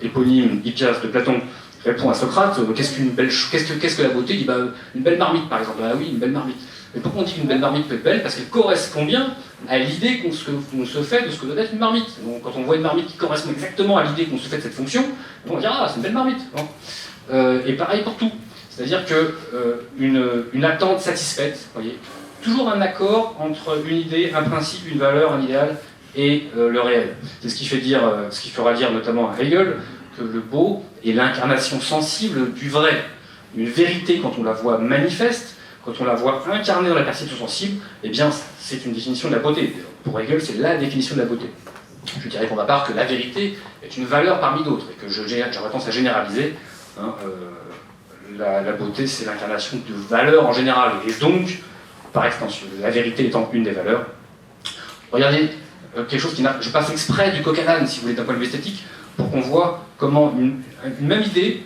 éponyme Hippias de Platon, répond à Socrate, qu'est-ce que la beauté? Il dit, une belle marmite, par exemple. Ah oui, une belle marmite. Mais pourquoi on dit qu'une belle marmite peut être belle? Parce qu'elle correspond bien à l'idée qu'on se fait de ce que doit être une marmite. Donc, quand on voit une marmite qui correspond exactement à l'idée qu'on se fait de cette fonction, on va dire, ah, c'est une belle marmite. Et pareil pour tout. C'est-à-dire qu'une attente satisfaite, voyez, toujours un accord entre une idée, un principe, une valeur, un idéal et le réel. C'est ce qui fera dire notamment à Hegel que le beau est l'incarnation sensible du vrai. Une vérité, quand on la voit manifeste, quand on la voit incarnée dans la perception sensible, eh bien, c'est une définition de la beauté. Pour Hegel, c'est la définition de la beauté. Je dirais pour ma part que la vérité est une valeur parmi d'autres, et que j'aurais tendance à généraliser. La beauté, c'est l'incarnation de valeurs en général, et donc, par extension, la vérité étant une des valeurs. Regardez, quelque chose je passe exprès du coq-à-l'âne, si vous voulez, d'un point de vue esthétique, pour qu'on voit comment une même idée,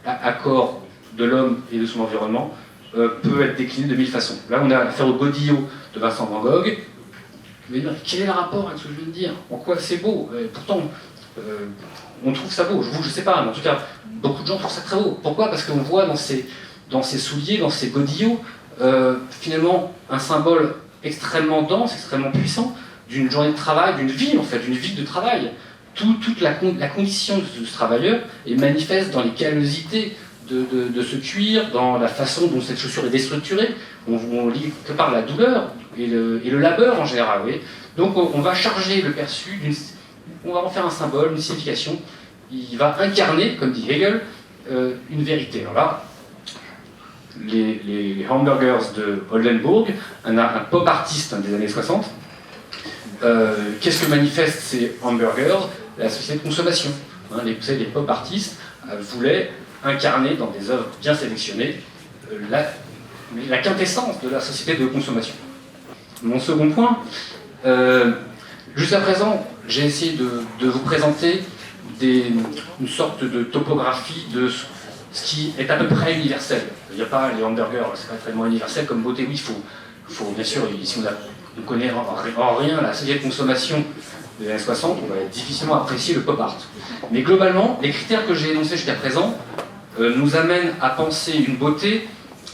accord de l'homme et de son environnement, peut être déclinée de mille façons. Là, on a affaire au Godillot de Vincent Van Gogh. Vous allez dire, quel est le rapport avec ce que je viens de dire? En quoi c'est beau? Pourtant, on trouve ça beau. Je sais pas, mais en tout cas, beaucoup de gens trouvent ça très beau. Pourquoi? Parce qu'on voit dans ces souliers, dans ces Godillots, finalement, un symbole extrêmement dense, extrêmement puissant, d'une journée de travail, d'une vie, en fait, d'une vie de travail. Toute la condition de ce travailleur est manifeste dans les callosités de ce cuir, dans la façon dont cette chaussure est déstructurée. On lit que par la douleur et le labeur en général. Oui. Donc on va charger le perçu, on va en faire un symbole, une signification. Il va incarner, comme dit Hegel, une vérité. Alors là, les hamburgers de Oldenburg, un pop artiste des années 60, qu'est-ce que manifestent ces hamburgers? La société de consommation. Les pop artistes voulaient incarner dans des œuvres bien sélectionnées la quintessence de la société de consommation. Mon second point, jusqu'à présent, j'ai essayé de vous présenter une sorte de topographie de ce qui est à peu près universel. Il n'y a pas les hamburgers, c'est pas tellement universel comme beauté. Oui, il faut bien sûr, si on ne connaît en rien la société de consommation des années 60, on va difficilement apprécier le pop art. Mais globalement, les critères que j'ai énoncés jusqu'à présent nous amènent à penser une beauté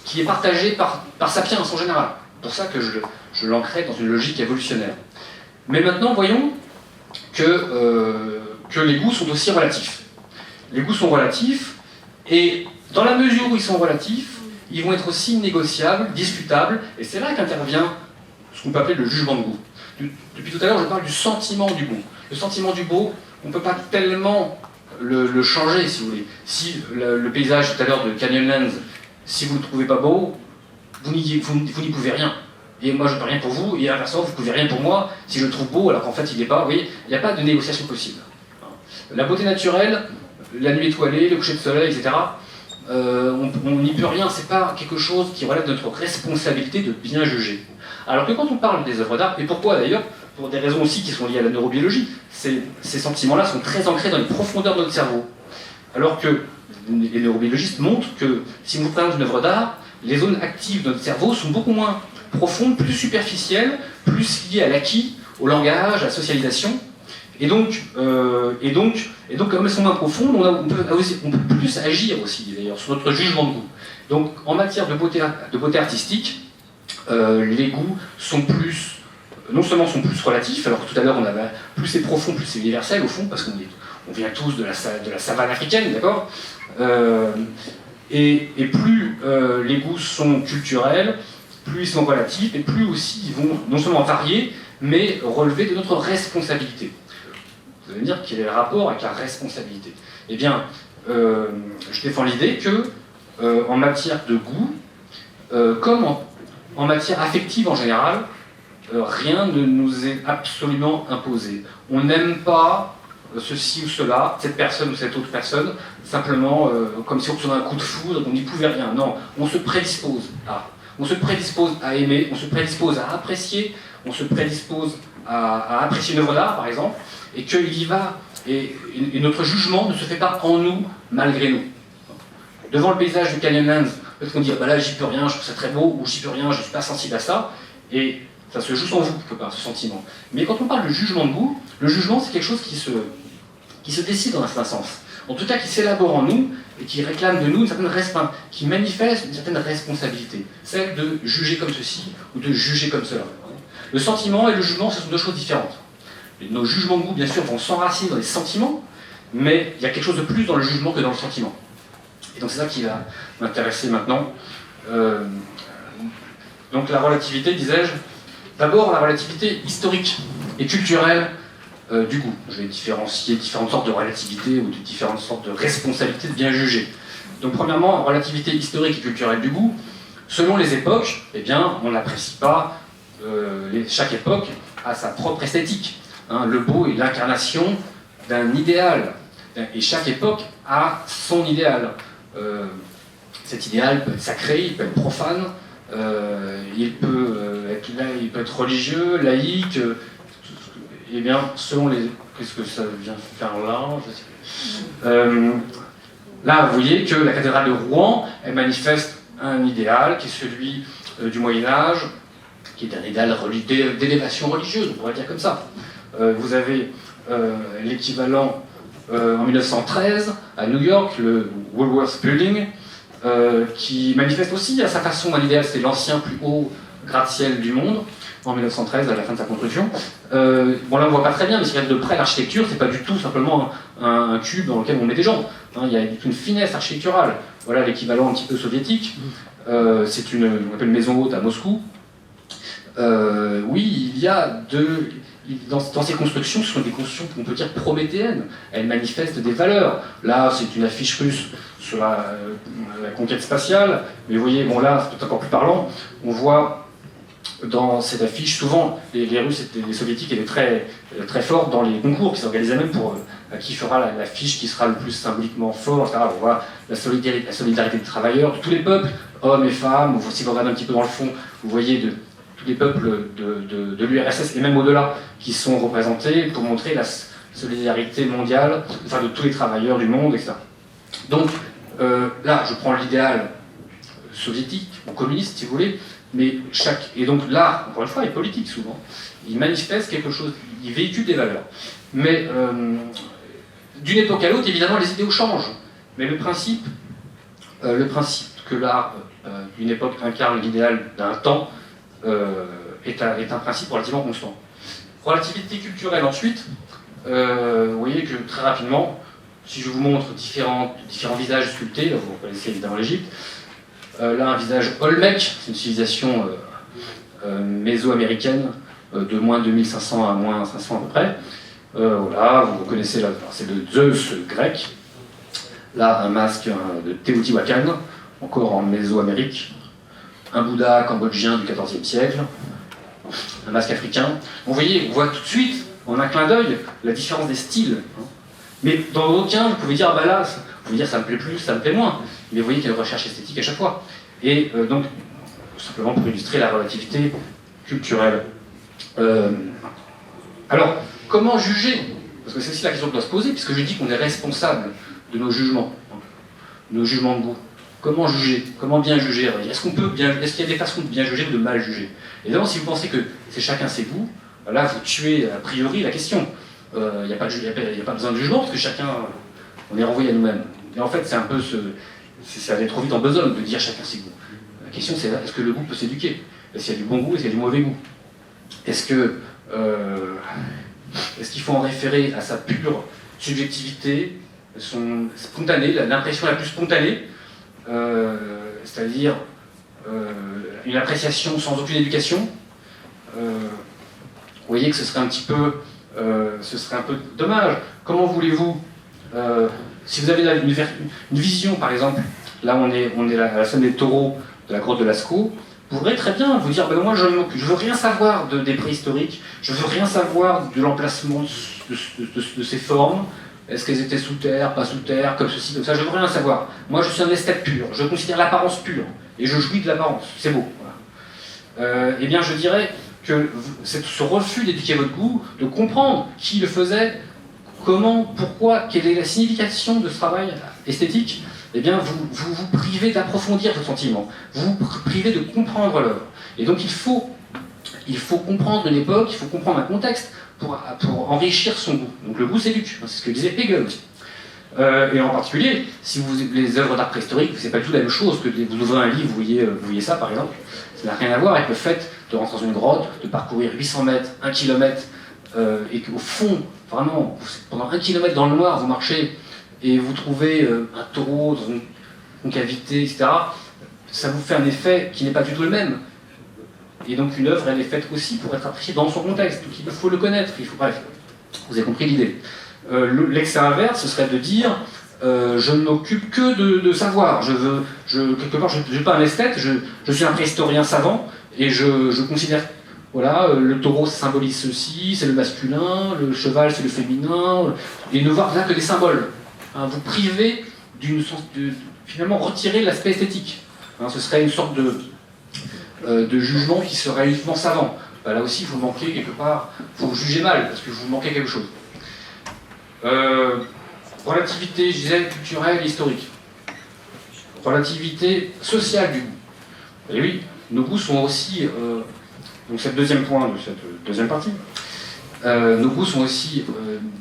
qui est partagée par Sapiens en général. C'est pour ça que je l'ancrais dans une logique évolutionnaire. Mais maintenant, voyons que les goûts sont aussi relatifs. Les goûts sont relatifs, et dans la mesure où ils sont relatifs, ils vont être aussi négociables, discutables, et c'est là qu'intervient ce qu'on peut appeler le jugement de goût. Depuis tout à l'heure, je parle du sentiment du beau. Le sentiment du beau, on ne peut pas tellement le changer, si vous voulez. Si le paysage tout à l'heure de Canyonlands, si vous ne le trouvez pas beau, vous n'y pouvez rien. Et moi, je ne peux rien pour vous, et inversement, vous ne pouvez rien pour moi si je le trouve beau, alors qu'en fait, il n'est pas. Vous voyez, il n'y a pas de négociation possible. La beauté naturelle, la nuit étoilée, le coucher de soleil, etc., on n'y peut rien, c'est pas quelque chose qui relève de notre responsabilité de bien juger. Alors que quand on parle des œuvres d'art, et pourquoi d'ailleurs, pour des raisons aussi qui sont liées à la neurobiologie, ces sentiments-là sont très ancrés dans les profondeurs de notre cerveau. Alors que les neurobiologistes montrent que si on vous présente une œuvre d'art, les zones actives de notre cerveau sont beaucoup moins profondes, plus superficielles, plus liées à l'acquis, au langage, à la socialisation. Et donc, comme elles sont moins profondes, on peut plus agir aussi, d'ailleurs, sur notre jugement de goût. Donc, en matière de beauté artistique, les goûts sont non seulement sont plus relatifs, alors que tout à l'heure on avait plus c'est profond, plus c'est universel au fond, parce qu'on vient tous de la savane africaine, d'accord, et plus les goûts sont culturels, plus ils sont relatifs, et plus aussi ils vont non seulement varier, mais relever de notre responsabilité. Vous allez me dire quel est le rapport avec la responsabilité? Eh bien, je défends l'idée que, en matière de goût, comme en matière affective en général, rien ne nous est absolument imposé. On n'aime pas ceci ou cela, cette personne ou cette autre personne, simplement comme si on recevait un coup de foudre, on n'y pouvait rien. Non, on se prédispose à. On se prédispose à aimer, on se prédispose à apprécier, on se prédispose à apprécier une œuvre d'art, par exemple, et qu'il y va, et notre jugement ne se fait pas en nous, malgré nous. Devant le paysage du Canyonlands, peut-être qu'on dit, bah là, j'y peux rien, je trouve ça très beau, ou j'y peux rien, je ne suis pas sensible à ça, et ça se joue sans vous, quelque part, ce sentiment. Mais quand on parle de jugement de goût, le jugement, c'est quelque chose qui se décide dans un certain sens. En tout cas, qui s'élabore en nous, et qui réclame de nous une certaine qui manifeste une certaine responsabilité. Celle de juger comme ceci, ou de juger comme cela. Le sentiment et le jugement, ce sont deux choses différentes. Nos jugements de goût, bien sûr, vont s'enraciner dans les sentiments, mais il y a quelque chose de plus dans le jugement que dans le sentiment. Et donc c'est ça qui va m'intéresser maintenant. Donc la relativité, disais-je, d'abord la relativité historique et culturelle du goût. Je vais différencier différentes sortes de relativité ou de différentes sortes de responsabilités de bien juger. Donc premièrement, relativité historique et culturelle du goût. Selon les époques, eh bien, on n'apprécie pas, chaque époque a sa propre esthétique. Hein, le beau est l'incarnation d'un idéal. Et chaque époque a son idéal. Cet idéal peut être sacré, il peut être profane, il peut être religieux, laïque, et bien, selon les... Qu'est-ce que ça vient faire là? Là, vous voyez que la cathédrale de Rouen, elle manifeste un idéal qui est celui du Moyen-Âge, qui est un idéal d'élévation religieuse, on pourrait dire comme ça. Vous avez l'équivalent en 1913 à New York, le Woolworth Building, qui manifeste aussi à sa façon un idéal, c'est l'ancien plus haut gratte-ciel du monde, en 1913, à la fin de sa construction. Bon là on voit pas très bien, mais si on regarde de près l'architecture, c'est pas du tout simplement un cube dans lequel on met des gens. Hein, il y a une finesse architecturale. Voilà l'équivalent un petit peu soviétique. C'est on appelle une maison haute à Moscou. Oui, il y a dans ces constructions, ce sont des constructions qu'on peut dire prométhéennes. Elles manifestent des valeurs. Là, c'est une affiche russe sur la conquête spatiale. Mais vous voyez, bon là, c'est peut-être encore plus parlant. On voit dans cette affiche, souvent, les Russes et les Soviétiques étaient très, très forts dans les concours qui s'organisaient même pour qui fera l'affiche qui sera le plus symboliquement fort, etc. On voit la solidarité des travailleurs, de tous les peuples, hommes et femmes, ou si vous regardez un petit peu dans le fond, vous voyez tous les peuples de l'URSS et même au-delà qui sont représentés pour montrer la solidarité mondiale, enfin de tous les travailleurs du monde, etc. Donc là, je prends l'idéal soviétique, ou communiste si vous voulez, mais et donc là, encore une fois, est politique souvent. Il manifeste quelque chose, il véhicule des valeurs. Mais d'une époque à l'autre, évidemment, les idéaux changent. Mais le principe que l'art d'une époque incarne l'idéal d'un temps est un principe relativement constant. Relativité culturelle ensuite, vous voyez que très rapidement, si je vous montre différents visages sculptés, là, vous connaissez évidemment l'Égypte, là un visage Olmec, c'est une civilisation méso-américaine de moins 2500 à moins 500 à peu près. Voilà, vous reconnaissez là, c'est le Zeus grec. Là un masque de Teotihuacan, encore en Mésoamérique. Un Bouddha cambodgien du XIVe siècle. Un masque africain. Vous voyez, on voit tout de suite, en un clin d'œil, la différence des styles. Mais dans aucun, vous pouvez dire, ah bah là, vous pouvez dire ça me plaît plus, ça me plaît moins. Mais vous voyez qu'il y a une recherche esthétique à chaque fois. Et donc, simplement pour illustrer la relativité culturelle. Alors, comment juger? Parce que c'est aussi la question qu'on doit se poser, puisque je dis qu'on est responsable de nos jugements de goût. Comment juger? Comment bien juger? Est-ce qu'il y a des façons de bien juger ou de mal juger? Évidemment, si vous pensez que c'est chacun ses goûts, là, vous tuez a priori la question. Il n'y a pas besoin de jugement, parce que chacun, on est renvoyé à nous-mêmes. Et en fait, c'est un peu ça allait trop vite en besogne de dire chacun ses goûts. La question, c'est est-ce que le goût peut s'éduquer? Est-ce qu'il y a du bon goût, est-ce qu'il y a du mauvais goût? Est-ce qu'il faut en référer à sa pure subjectivité, son spontané, l'impression la plus spontanée, c'est-à-dire une appréciation sans aucune éducation? Vous voyez que ce serait un peu dommage. Comment voulez-vous, si vous avez une vision, par exemple, là on est à la scène des taureaux de la grotte de Lascaux, vous pourrez très bien vous dire, ben moi je veux rien savoir des préhistoriques, je veux rien savoir de l'emplacement de ces formes. Est-ce qu'elles étaient sous terre, pas sous terre, comme ceci, comme ça, je ne veux rien savoir. Moi, je suis un esthète pur, je considère l'apparence pure, et je jouis de l'apparence, c'est beau. Voilà. Eh bien, je dirais que ce refus d'éduquer votre goût, de comprendre qui le faisait, comment, pourquoi, quelle est la signification de ce travail esthétique, eh bien, vous privez d'approfondir ce sentiment, vous privez de comprendre l'œuvre. Et donc, il faut comprendre une époque, il faut comprendre un contexte, pour enrichir son goût. Donc le goût s'éduque, c'est ce que disait Hegel aussi. Et en particulier, si les œuvres d'art préhistorique, c'est pas du tout la même chose que vous ouvrez un livre, vous voyez ça par exemple. Ça n'a rien à voir avec le fait de rentrer dans une grotte, de parcourir 800 mètres, 1 km, et qu'au fond, vraiment, pendant 1 km dans le noir, vous marchez et vous trouvez un taureau dans une concavité, etc. Ça vous fait un effet qui n'est pas du tout le même. Et donc une œuvre, elle est faite aussi pour être appréciée dans son contexte. Donc il faut le connaître. Bref, vous avez compris l'idée. L'excès inverse, ce serait de dire je ne m'occupe que de savoir. Quelque part, je ne suis pas un esthète, je suis un préhistorien savant, et je considère, voilà, le taureau ça symbolise ceci, c'est le masculin, le cheval c'est le féminin, et ne voir là que des symboles. Hein, vous privez finalement retirer l'aspect esthétique. Hein, ce serait une sorte de jugement qui serait uniquement savant. Bah, là aussi, vous manquez quelque part, vous jugez mal, parce que vous manquez quelque chose. Relativité, je disais, culturelle et historique. Relativité sociale du goût. Et oui, nos goûts sont aussi, donc c'est le deuxième point de cette deuxième partie, nos goûts sont aussi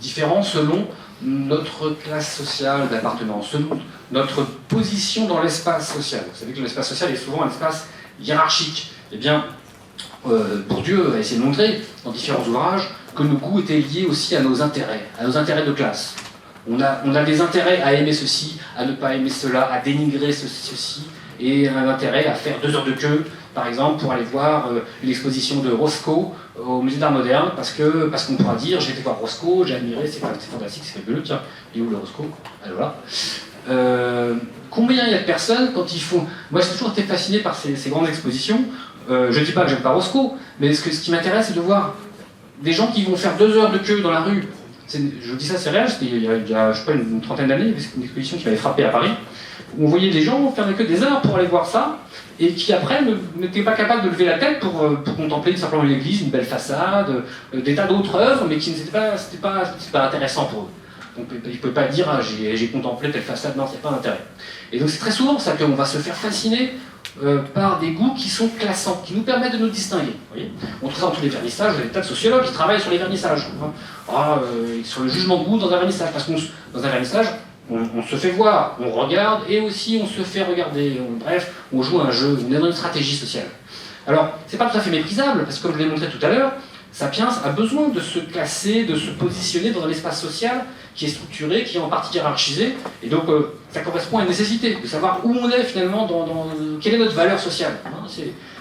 différents selon notre classe sociale d'appartenance, selon notre position dans l'espace social. Vous savez que l'espace social est souvent un espace hiérarchique. Eh bien, Bourdieu a essayé de montrer, dans différents ouvrages, que nos goûts étaient liés aussi à nos intérêts de classe. On a des intérêts à aimer ceci, à ne pas aimer cela, à dénigrer ceci, et un intérêt à faire 2 heures de queue, par exemple, pour aller voir une exposition de Roscoe au musée d'art moderne, parce qu'on pourra dire, j'ai été voir Roscoe, j'ai admiré, c'est fantastique, c'est fabuleux, tiens, il est où le Roscoe? Alors voilà. Combien il y a de personnes quand ils font... Moi j'ai toujours été fasciné par ces grandes expositions. Je ne dis pas que j'aime pas Roscoe, mais ce qui m'intéresse c'est de voir des gens qui vont faire 2 heures de queue dans la rue. Je dis ça, c'est réel, c'était il y a je sais pas, une trentaine d'années, c'est une exposition qui m'avait frappé à Paris, où on voyait des gens faire que des heures pour aller voir ça, et qui après n'étaient pas capables de lever la tête pour contempler simplement une église, une belle façade, des tas d'autres œuvres, mais qui n'étaient pas intéressant pour eux. Donc, il ne peut pas dire ah, j'ai contemplé telle façade, non, c'est pas d'intérêt. Et donc c'est très souvent ça qu'on va se faire fasciner par des goûts qui sont classants, qui nous permettent de nous distinguer. Vous voyez, on trouve ça dans tous les vernissages, il y a des tas de sociologues qui travaillent sur les vernissages, sur le jugement de goût dans un vernissage, parce que dans un vernissage, on se fait voir, on regarde, et aussi on se fait regarder. Bref, on joue un jeu, une stratégie sociale. Alors, c'est pas tout à fait méprisable, parce que comme je l'ai montré tout à l'heure, Sapiens a besoin de se classer, de se positionner dans un espace social qui est structuré, qui est en partie hiérarchisé, et donc ça correspond à une nécessité, de savoir où on est finalement, quelle est notre valeur sociale. Hein,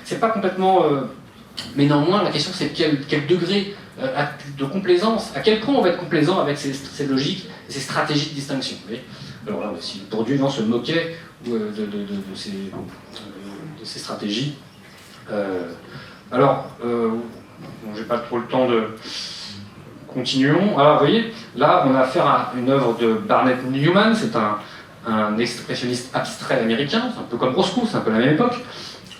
c'est pas complètement... mais néanmoins, la question c'est quel degré de complaisance, à quel point on va être complaisant avec ces logiques, ces stratégies de distinction. Vous voyez. Alors là aussi, Bourdieu se moquait de ces stratégies. J'ai pas trop le temps de... Continuons. Alors, vous voyez, là, on a affaire à une œuvre de Barnett Newman, c'est un expressionniste abstrait américain, c'est un peu comme Roscoe, c'est un peu la même époque.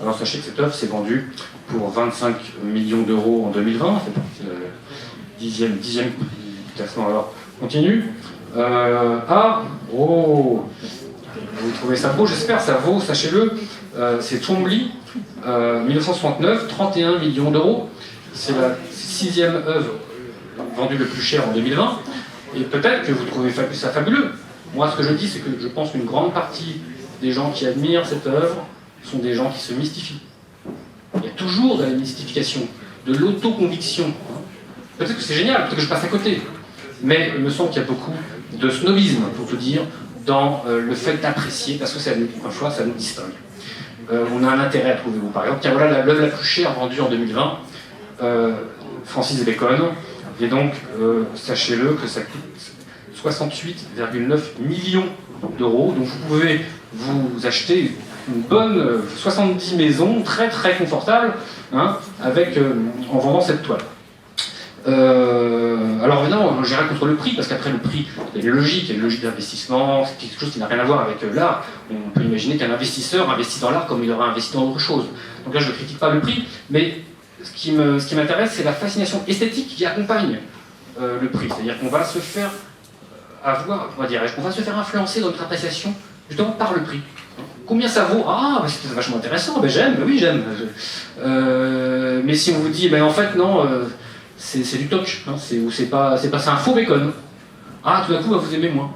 Alors, sachez que cette œuvre s'est vendue pour 25 millions d'euros en 2020, c'est le 10e classement. Alors, continue. Vous trouvez ça beau, j'espère, ça vaut, sachez-le, c'est Twombly, 1969, 31 millions d'euros. C'est la 6e œuvre vendue le plus cher en 2020, et peut-être que vous trouvez ça fabuleux. Moi, ce que je dis, c'est que je pense qu'une grande partie des gens qui admirent cette œuvre sont des gens qui se mystifient. Il y a toujours de la mystification, de l'autoconviction. Peut-être que c'est génial, peut-être que je passe à côté, mais il me semble qu'il y a beaucoup de snobisme, pour tout dire, dans le fait d'apprécier, parce que une fois, ça nous distingue. On a un intérêt à trouver, vous par exemple. Tiens, voilà l'œuvre la plus chère vendue en 2020, Francis Bacon, et donc sachez-le que ça coûte 68,9 millions d'euros, donc vous pouvez vous acheter une bonne 70 maisons très très confortables, hein, en vendant cette toile. Alors évidemment, j'ai rien contre le prix, parce qu'après le prix, il y a une logique d'investissement, c'est quelque chose qui n'a rien à voir avec l'art. On peut imaginer qu'un investisseur investit dans l'art comme il aurait investi dans autre chose. Donc là, je ne critique pas le prix, mais ce qui m'intéresse, c'est la fascination esthétique qui accompagne le prix. C'est-à-dire qu'on va se faire avoir, on va se faire influencer dans notre appréciation justement par le prix. Combien ça vaut? Ah, bah, c'est vachement intéressant, bah, j'aime, bah, oui j'aime. Mais si on vous dit, en fait non, c'est du toc, hein, c'est un faux bacon. Ah, tout d'un coup, bah, vous aimez moins.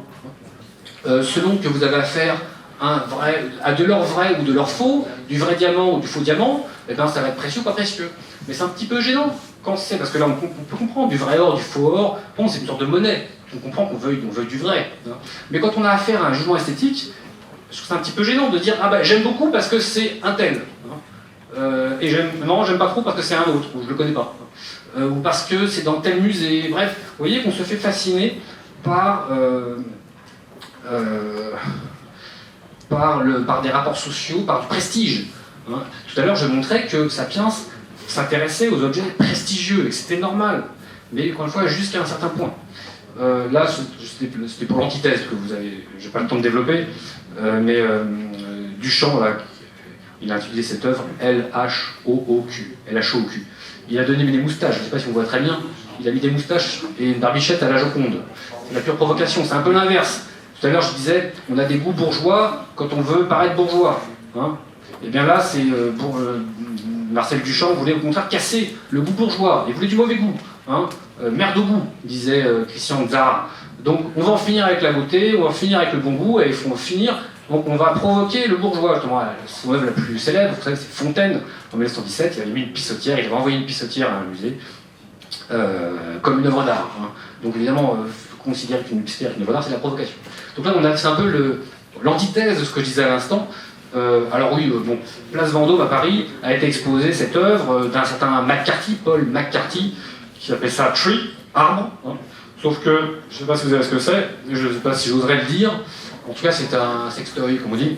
Selon que vous avez affaire à de l'or vrai ou de l'or faux, du vrai diamant ou du faux diamant, ça va être précieux ou pas précieux. Mais c'est un petit peu gênant quand c'est, parce que là on peut comprendre du vrai or, du faux or, bon, c'est une sorte de monnaie, on comprend qu'on veuille du vrai. Hein. Mais quand on a affaire à un jugement esthétique, je trouve c'est un petit peu gênant de dire ah bah j'aime beaucoup parce que c'est un tel, hein. Et j'aime pas trop parce que c'est un autre, ou je le connais pas, ou parce que c'est dans tel musée, bref, vous voyez qu'on se fait fasciner par des rapports sociaux, par du prestige. Hein. Tout à l'heure, je montrais que Sapiens s'intéressait aux objets prestigieux et que c'était normal, mais encore une fois, jusqu'à un certain point. Là, c'était pour l'antithèse que vous avez, j'ai pas le temps de développer, mais Duchamp, là, il a intitulé cette œuvre L-H-O-O-Q, L-H-O-O-Q. Il a donné des moustaches, je ne sais pas si on voit très bien, il a mis des moustaches et une barbichette à la Joconde. C'est la pure provocation, c'est un peu l'inverse. Tout à l'heure, je disais, on a des goûts bourgeois quand on veut paraître bourgeois. Hein. Et bien là, c'est Marcel Duchamp voulait au contraire casser le goût bourgeois, il voulait du mauvais goût. Hein. Merde au goût, disait Christian Tzara. Donc on va en finir avec la beauté, on va en finir avec le bon goût, et il faut en finir. Donc on va provoquer le bourgeois. Justement, son œuvre la plus célèbre, vous savez, c'est Fontaine. En 1917, il avait mis une pissotière, il avait envoyé une pissotière à un musée, comme une œuvre d'art. Hein. Donc évidemment, considérer qu'une pissotière est une œuvre d'art, c'est la provocation. Donc là, c'est un peu l'antithèse de ce que je disais à l'instant. Alors oui, Place Vendôme à Paris a été exposée cette œuvre d'un certain McCarthy, Paul McCarthy, qui appelle ça Tree, arbre. Hein. Sauf que, je ne sais pas si vous savez ce que c'est, je ne sais pas si j'oserais le dire, en tout cas c'est un sextoy, comme on dit.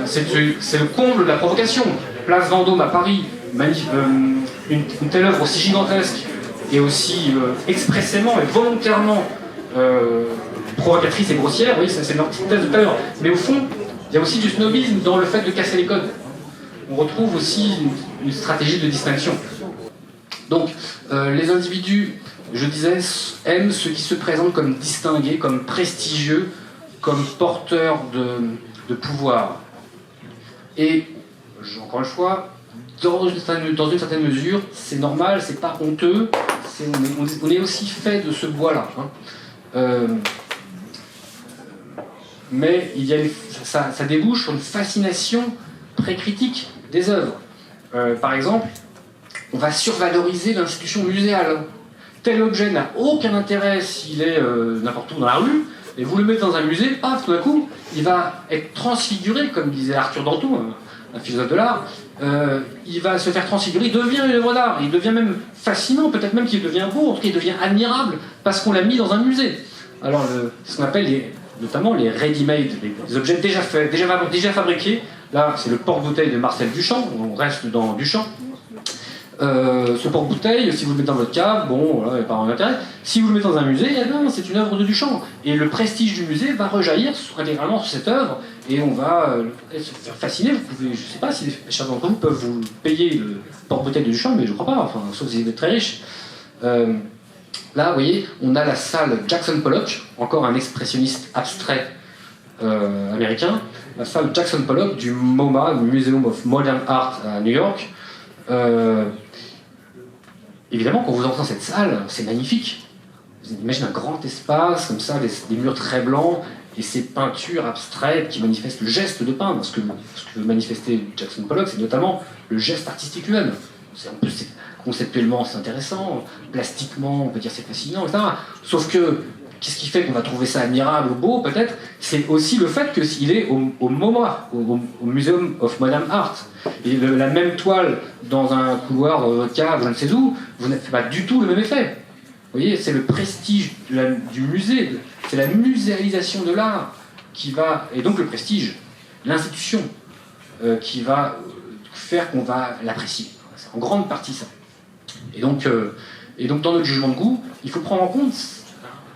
C'est le comble de la provocation. Place Vendôme à Paris, une telle œuvre aussi gigantesque et aussi expressément et volontairement provocatrice et grossière, oui, c'est l'antithèse de tout à l'heure. Mais au fond, il y a aussi du snobisme dans le fait de casser les codes. On retrouve aussi une stratégie de distinction. Donc, les individus, je disais, aiment ceux qui se présentent comme distingués, comme prestigieux, comme porteurs de pouvoir. Et, encore une fois, dans une certaine mesure, c'est normal, c'est pas honteux, on est aussi fait de ce bois-là. Hein. Mais ça débouche sur une fascination très critique des œuvres. Par exemple, on va survaloriser l'institution muséale. Tel objet n'a aucun intérêt s'il est n'importe où dans la rue, et vous le mettez dans un musée, paf, tout d'un coup, il va être transfiguré, comme disait Arthur Danto, un philosophe de l'art, il va se faire transfigurer, il devient une œuvre d'art, il devient même fascinant, peut-être même qu'il devient beau, en tout cas il devient admirable, parce qu'on l'a mis dans un musée. Alors, c'est ce qu'on appelle notamment les ready-made, les objets déjà faits, déjà fabriqués. Là, c'est le porte-bouteille de Marcel Duchamp, on reste dans Duchamp. Ce porte-bouteille, si vous le mettez dans votre cave, bon, voilà, il n'y a pas d'intérêt. Si vous le mettez dans un musée, eh bien, c'est une œuvre de Duchamp. Et le prestige du musée va rejaillir intégralement sur cette œuvre, et on va se faire fasciner. Vous pouvez, je ne sais pas si certains d'entre vous peuvent vous payer le porte-bouteille de Duchamp, mais je ne crois pas, enfin, sauf si vous êtes très riche. Là, vous voyez, on a la salle Jackson Pollock, encore un expressionniste abstrait américain, la salle Jackson Pollock du MoMA, Museum of Modern Art à New York. Évidemment, quand vous entrez dans cette salle, c'est magnifique. Vous imaginez un grand espace, comme ça, des murs très blancs, et ces peintures abstraites qui manifestent le geste de peindre. Ce que veut manifester Jackson Pollock, c'est notamment le geste artistique lui-même. Conceptuellement, c'est intéressant, plastiquement, on peut dire c'est fascinant, etc. Sauf que, qu'est-ce qui fait qu'on va trouver ça admirable ou beau, peut-être? C'est aussi le fait qu'il est au MoMA, au Museum of Modern Art. Et la même toile dans un couloir dans votre cave, je ne sais où, vous n'avez pas du tout le même effet. Vous voyez, c'est le prestige du musée, c'est la muséalisation de l'art qui va, et donc le prestige, l'institution, qui va faire qu'on va l'apprécier. C'est en grande partie ça. Et donc, Et donc dans notre jugement de goût, il faut prendre en compte,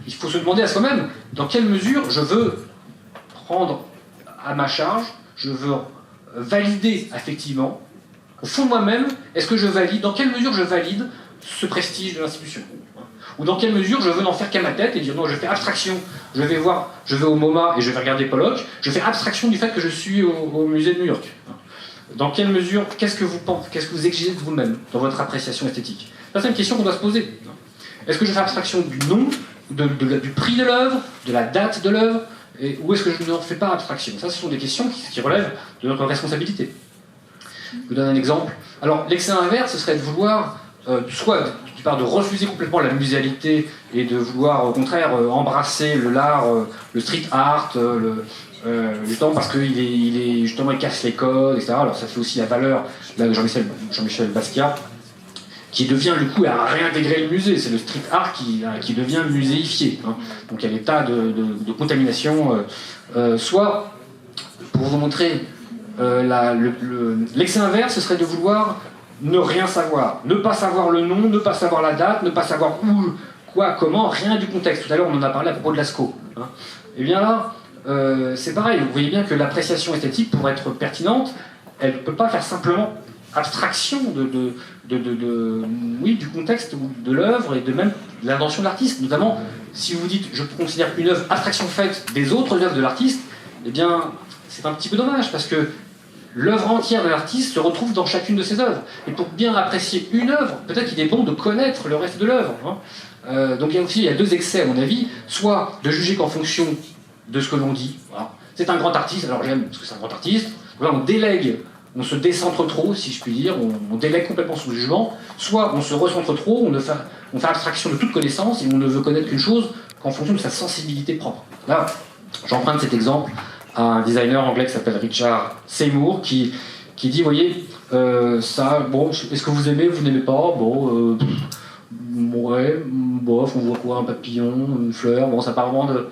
il faut se demander à soi-même dans quelle mesure je veux prendre à ma charge, je veux valider affectivement, au fond de moi-même, est-ce que je valide, dans quelle mesure je valide ce prestige de l'institution? Ou dans quelle mesure je veux n'en faire qu'à ma tête et dire non, je fais abstraction, je vais au MoMA et je vais regarder Pollock, je fais abstraction du fait que je suis au musée de New York. Dans quelle mesure, qu'est-ce que vous pensez, qu'est-ce que vous exigez de vous-même dans votre appréciation esthétique? Ça, c'est une question qu'on doit se poser. Est-ce que je fais abstraction du nom, du prix de l'œuvre, de la date de l'œuvre, ou est-ce que je n'en fais pas abstraction? Ça, ce sont des questions qui relèvent de notre responsabilité. Je vous donne un exemple. Alors, l'excès inverse, ce serait de vouloir, soit d'une part de refuser complètement la muséalité et de vouloir, au contraire, embrasser l'art, le street art, justement parce qu'il justement il casse les codes, etc. Alors ça fait aussi la valeur là, de Jean-Michel Basquiat, qui devient du coup à réintégrer le musée. C'est le street art qui devient muséifié. Hein. Donc il y a des tas de contamination. Soit, pour vous montrer, l'excès inverse, ce serait de vouloir ne rien savoir. Ne pas savoir le nom, ne pas savoir la date, ne pas savoir où, quoi, comment, rien du contexte. Tout à l'heure, on en a parlé à propos de Lascaux. Hein. Et bien là, c'est pareil. Vous voyez bien que l'appréciation esthétique, pour être pertinente, elle ne peut pas faire simplement abstraction oui, du contexte de l'œuvre et de même de l'invention de l'artiste. Notamment, si vous dites, je considère une œuvre abstraction faite des autres œuvres de l'artiste, eh bien, c'est un petit peu dommage, parce que l'œuvre entière de l'artiste se retrouve dans chacune de ses œuvres. Et pour bien apprécier une œuvre, peut-être qu'il est bon de connaître le reste de l'œuvre. Hein. Donc il y a deux excès, à mon avis. Soit de juger qu'en fonction de ce que l'on dit, voilà. C'est un grand artiste, alors j'aime parce que c'est un grand artiste. Voilà, on délègue, on se décentre trop, si je puis dire, on délègue complètement son jugement. Soit on se recentre trop, on fait abstraction de toute connaissance et on ne veut connaître qu'une chose qu'en fonction de sa sensibilité propre. Là, j'emprunte cet exemple à un designer anglais qui s'appelle Richard Seymour, qui dit, vous voyez, ça, bon, est-ce que vous aimez, vous n'aimez pas, bon, ouais, bof, on voit quoi, un papillon, une fleur, bon, ça part vraiment de...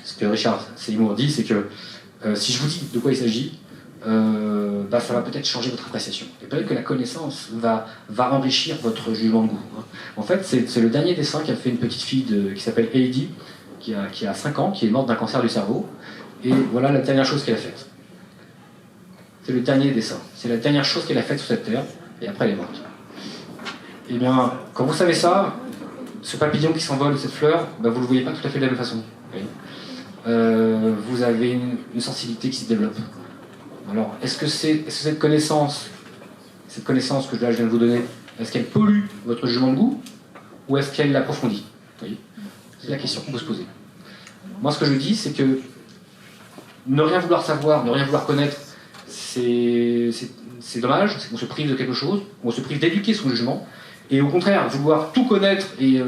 Ce que Richard Seymour dit, c'est que si je vous dis de quoi il s'agit, ça va peut-être changer votre appréciation. Et peut-être que la connaissance va enrichir votre jugement de goût. Hein. En fait, c'est le dernier dessin qu'a fait une petite fille qui s'appelle Heidi, qui a 5 ans, qui est morte d'un cancer du cerveau. Et voilà la dernière chose qu'elle a faite. C'est le dernier dessin. C'est la dernière chose qu'elle a faite sur cette terre, et après elle est morte. Et bien, quand vous savez ça, ce papillon qui s'envole de cette fleur, vous ne le voyez pas tout à fait de la même façon. Vous avez une sensibilité qui se développe. Alors, est-ce que cette connaissance que je viens de vous donner, est-ce qu'elle pollue votre jugement de goût, ou est-ce qu'elle l'approfondit? C'est la question qu'on peut se poser. Moi, ce que je dis, c'est que ne rien vouloir savoir, ne rien vouloir connaître, c'est dommage, c'est qu'on se prive de quelque chose, on se prive d'éduquer son jugement, et au contraire, vouloir tout connaître et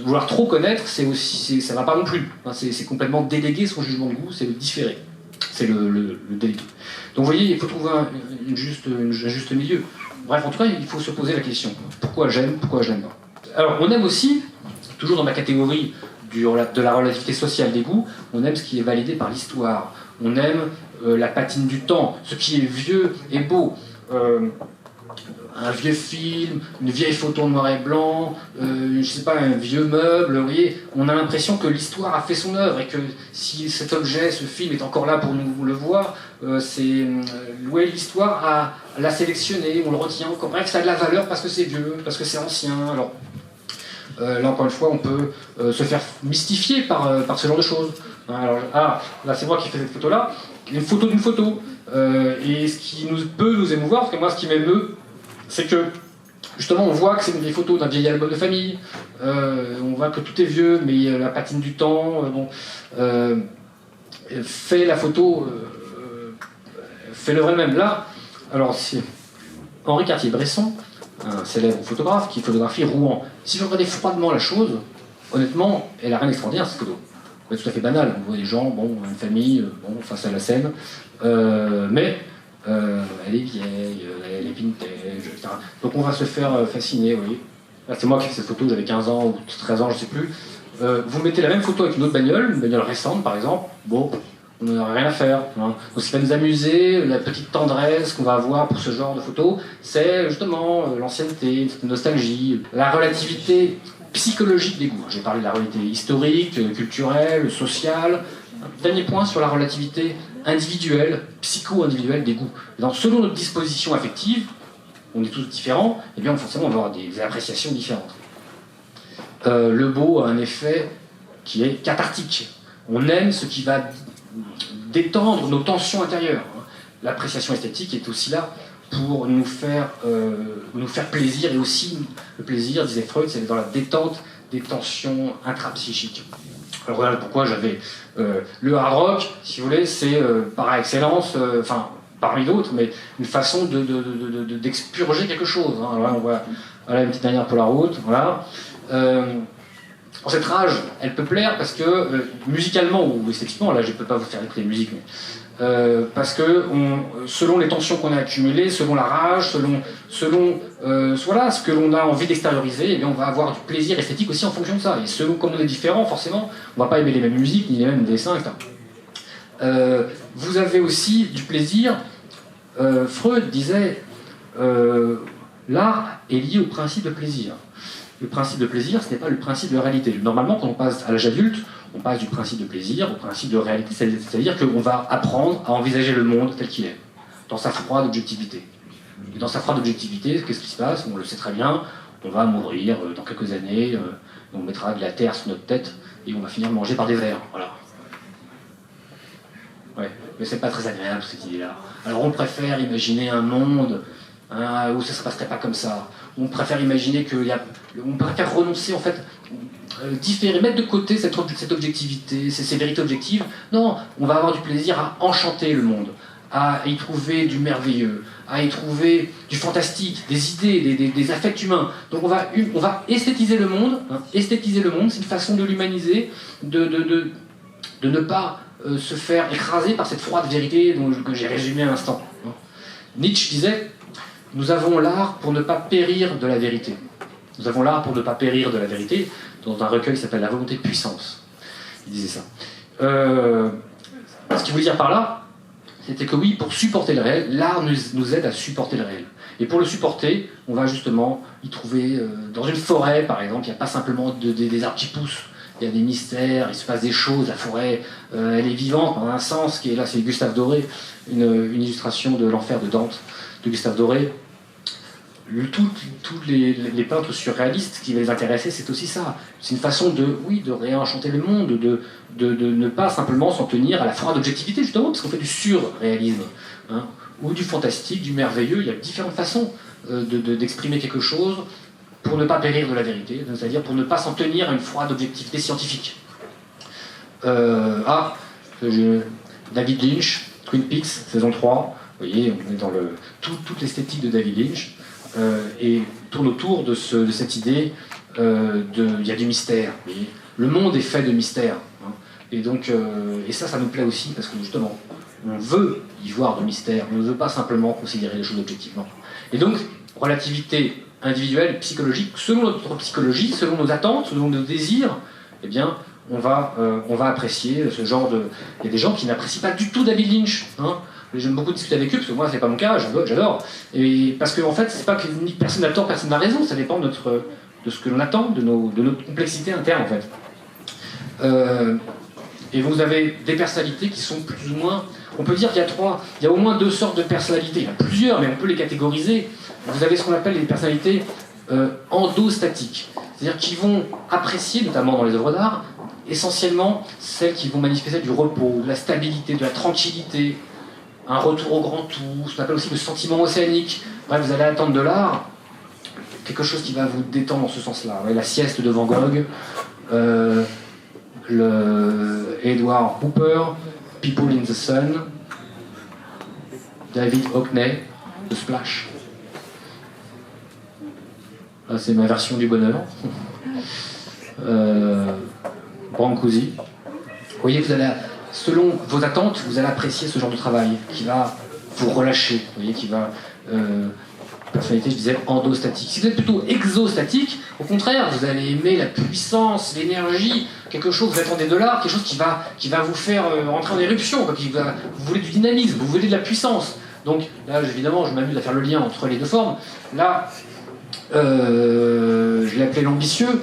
vouloir trop connaître, ça va pas non plus. Hein, c'est complètement déléguer son jugement de goût, c'est le différer, c'est le déléguer. Donc vous voyez, il faut trouver un juste milieu. Bref, en tout cas, il faut se poser la question, pourquoi j'aime, pourquoi je n'aime pas. Alors, on aime aussi, toujours dans ma catégorie de la relativité sociale des goûts, on aime ce qui est validé par l'histoire. On aime la patine du temps, ce qui est vieux et beau. Un vieux film, une vieille photo en noir et blanc, je sais pas, un vieux meuble, vous voyez, on a l'impression que l'histoire a fait son œuvre et que si cet objet, ce film est encore là pour nous le voir, l'histoire l'a sélectionné, on le retient encore. Bref, ça a de la valeur parce que c'est vieux, parce que c'est ancien. Alors, là encore une fois, on peut se faire mystifier par ce genre de choses. Alors, là c'est moi qui fais cette photo-là, une photo d'une photo. Et ce qui peut nous émouvoir, parce que moi ce qui m'émeut, c'est que justement on voit que c'est une vieille photo d'un vieil album de famille, on voit que tout est vieux, mais la patine du temps fait la photo, fait l'œuvre elle-même. Là, alors c'est Henri Cartier-Bresson, un célèbre photographe qui photographie Rouen. Si vous regardez froidement la chose, honnêtement, elle n'a rien d'extraordinaire cette photo. C'est tout à fait banal. On voit des gens, une famille, face à la scène, mais elle est vieille, elle est vintage, etc. Donc on va se faire fasciner, vous voyez. Là, c'est moi qui ai fait cette photo, j'avais 15 ans ou 13 ans, je ne sais plus. Vous mettez la même photo avec une autre bagnole, une bagnole récente par exemple, on n'aurait rien à faire. Hein. Donc ce qui va nous amuser, la petite tendresse qu'on va avoir pour ce genre de photos, c'est justement l'ancienneté, une certaine nostalgie, la relativité psychologique des goûts. J'ai parlé de la relativité historique, culturelle, sociale. Dernier point sur la relativité individuelle, psycho-individuelle des goûts. Donc, selon notre disposition affective, on est tous différents, et bien forcément on va avoir des appréciations différentes. Le beau a un effet qui est cathartique. On aime ce qui va détendre nos tensions intérieures. L'appréciation esthétique est aussi là pour nous faire plaisir, et aussi le plaisir, disait Freud, c'est dans la détente des tensions intrapsychiques. Alors voilà pourquoi j'avais le hard rock, si vous voulez, c'est par excellence, parmi d'autres, mais une façon d'expurger quelque chose. Hein. Voilà, on voit une petite dernière pour la route. Voilà. Cette rage, elle peut plaire parce que musicalement ou esthétiquement, là je ne peux pas vous faire écouter la musique, mais parce que selon les tensions qu'on a accumulées, selon la rage, selon voilà, ce que l'on a envie d'extérioriser, eh bien, on va avoir du plaisir esthétique aussi en fonction de ça. Et selon comme on est différent, forcément, on ne va pas aimer les mêmes musiques, ni les mêmes dessins, etc. Vous avez aussi du plaisir. Freud disait l'art est lié au principe de plaisir. Le principe de plaisir, ce n'est pas le principe de réalité. Normalement, quand on passe à l'âge adulte, on passe du principe de plaisir au principe de réalité, c'est-à-dire qu'on va apprendre à envisager le monde tel qu'il est, dans sa froide objectivité. Et dans sa froide objectivité, qu'est-ce qui se passe? On le sait très bien, on va mourir dans quelques années, on mettra de la terre sur notre tête, et on va finir mangé par des vers. Voilà. Ouais, mais c'est pas très agréable cette idée-là. Alors on préfère imaginer un monde où ça ne se passerait pas comme ça. On préfère imaginer on préfère renoncer, en fait, différer, mettre de côté cette objectivité, ces vérités objectives. Non, on va avoir du plaisir à enchanter le monde, à y trouver du merveilleux, à y trouver du fantastique, des idées, des affects humains. Donc on va esthétiser le monde. Hein. Esthétiser le monde, c'est une façon de l'humaniser, de ne pas se faire écraser par cette froide vérité que j'ai résumée à l'instant. Hein. Nietzsche disait: nous avons l'art pour ne pas périr de la vérité. Nous avons l'art pour ne pas périr de la vérité, dans un recueil qui s'appelle La volonté de puissance. Il disait ça. Ce qu'il voulait dire par là, c'était que oui, pour supporter le réel, l'art nous aide à supporter le réel. Et pour le supporter, on va justement y trouver, dans une forêt par exemple, il n'y a pas simplement des arbres qui poussent, il y a des mystères, il se passe des choses, la forêt, elle est vivante dans un sens, qui est là, c'est Gustave Doré, une illustration de l'enfer de Dante, de Gustave Doré. Tous les peintres surréalistes, ce qui va les intéresser, c'est aussi ça. C'est une façon de réenchanter le monde, de ne pas simplement s'en tenir à la froide objectivité, justement, parce qu'on fait du surréalisme, hein, ou du fantastique, du merveilleux. Il y a différentes façons d'exprimer quelque chose pour ne pas périr de la vérité, c'est-à-dire pour ne pas s'en tenir à une froide objectivité scientifique. David Lynch, Twin Peaks, saison 3, vous voyez, on est dans toute l'esthétique de David Lynch. Et tourne autour de cette idée il y a du mystère. Le monde est fait de mystère. Hein, et donc, et ça nous plaît aussi parce que justement, on veut y voir de mystère. On ne veut pas simplement considérer les choses objectivement. Et donc, relativité individuelle, psychologique, selon notre psychologie, selon nos attentes, selon nos désirs, eh bien, on va apprécier ce genre de. Il y a des gens qui n'apprécient pas du tout David Lynch. Hein. J'aime beaucoup discuter avec eux, parce que moi, c'est pas mon cas, j'adore. Et parce qu'en fait, c'est pas que personne n'a tort, personne n'a raison, ça dépend de ce que l'on attend, de notre complexité interne, en fait. Et vous avez des personnalités qui sont plus ou moins. On peut dire qu'il y a au moins deux sortes de personnalités. Il y en a plusieurs, mais on peut les catégoriser. Vous avez ce qu'on appelle les personnalités endostatiques, c'est-à-dire qui vont apprécier, notamment dans les œuvres d'art, essentiellement celles qui vont manifester du repos, de la stabilité, de la tranquillité, un retour au grand tout, ce qu'on appelle aussi le sentiment océanique. Bref, vous allez attendre de l'art quelque chose qui va vous détendre dans ce sens-là. Ouais, la sieste de Van Gogh, le Edward Hooper, People in the Sun, David Hockney, The Splash. Là, c'est ma version du bonheur. Brancusi. Vous voyez, vous allez, selon vos attentes, vous allez apprécier ce genre de travail qui va vous relâcher, vous voyez, qui va personnalité, je disais, endostatique. Si vous êtes plutôt exostatique, au contraire, vous allez aimer la puissance, l'énergie, quelque chose, vous attendez de l'art, quelque chose qui va vous faire rentrer en éruption, quoi, vous voulez du dynamisme, vous voulez de la puissance. Donc là, évidemment, je m'amuse à faire le lien entre les deux formes. Là, je l'ai appelé l'ambitieux.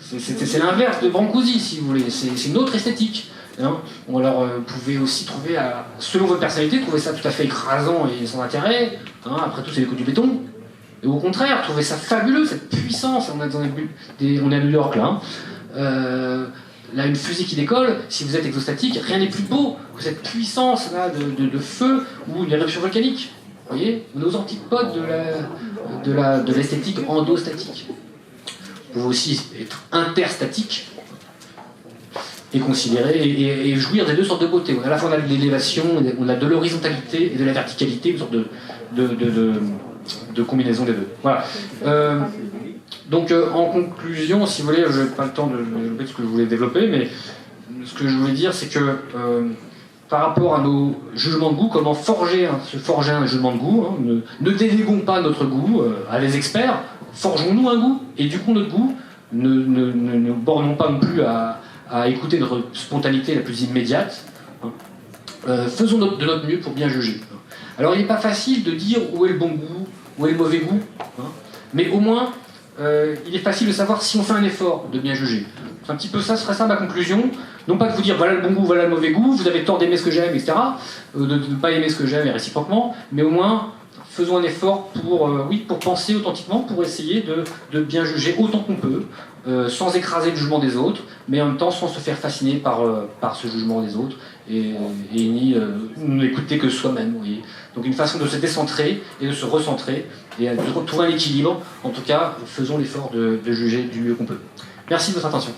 C'est l'inverse de Brancusi, si vous voulez. C'est une autre esthétique. Hein. Ou alors, vous pouvez aussi trouver, selon votre personnalité, trouver ça tout à fait écrasant et sans intérêt. Hein. Après tout, c'est les coups du béton. Et au contraire, trouver ça fabuleux, cette puissance. On est à New York, là. Hein. Là, une fusée qui décolle, si vous êtes exostatique, rien n'est plus beau que cette puissance là, de feu ou une éruption volcanique. Vous voyez, on est aux antipodes de l'esthétique endostatique. Vous pouvez aussi être interstatique et considérer et jouir des deux sortes de beauté. À la fois on a de l'élévation, on a de l'horizontalité et de la verticalité, une sorte de combinaison des deux. Voilà. Donc en conclusion, si vous voulez, je n'ai pas le temps de développer ce que je voulais développer, mais ce que je voulais dire, c'est que par rapport à nos jugements de goût, comment se forger un jugement de goût, hein, ne déléguons pas notre goût à des experts, forgeons-nous un goût, et du coup notre goût, ne bornons pas non plus à écouter notre spontanéité la plus immédiate, hein. Faisons de notre mieux pour bien juger. Alors il n'est pas facile de dire où est le bon goût, où est le mauvais goût, hein, mais au moins il est facile de savoir si on fait un effort de bien juger. C'est un petit peu ça, ce serait ça ma conclusion. Non pas de vous dire voilà le bon goût, voilà le mauvais goût, vous avez tort d'aimer ce que j'aime, etc. De ne pas aimer ce que j'aime et réciproquement, mais au moins faisons un effort pour penser authentiquement, pour essayer de bien juger autant qu'on peut, sans écraser le jugement des autres, mais en même temps sans se faire fasciner par ce jugement des autres et ni n'écouter que soi-même. Oui. Donc une façon de se décentrer et de se recentrer et de trouver un équilibre. En tout cas, faisons l'effort de juger du mieux qu'on peut. Merci de votre attention.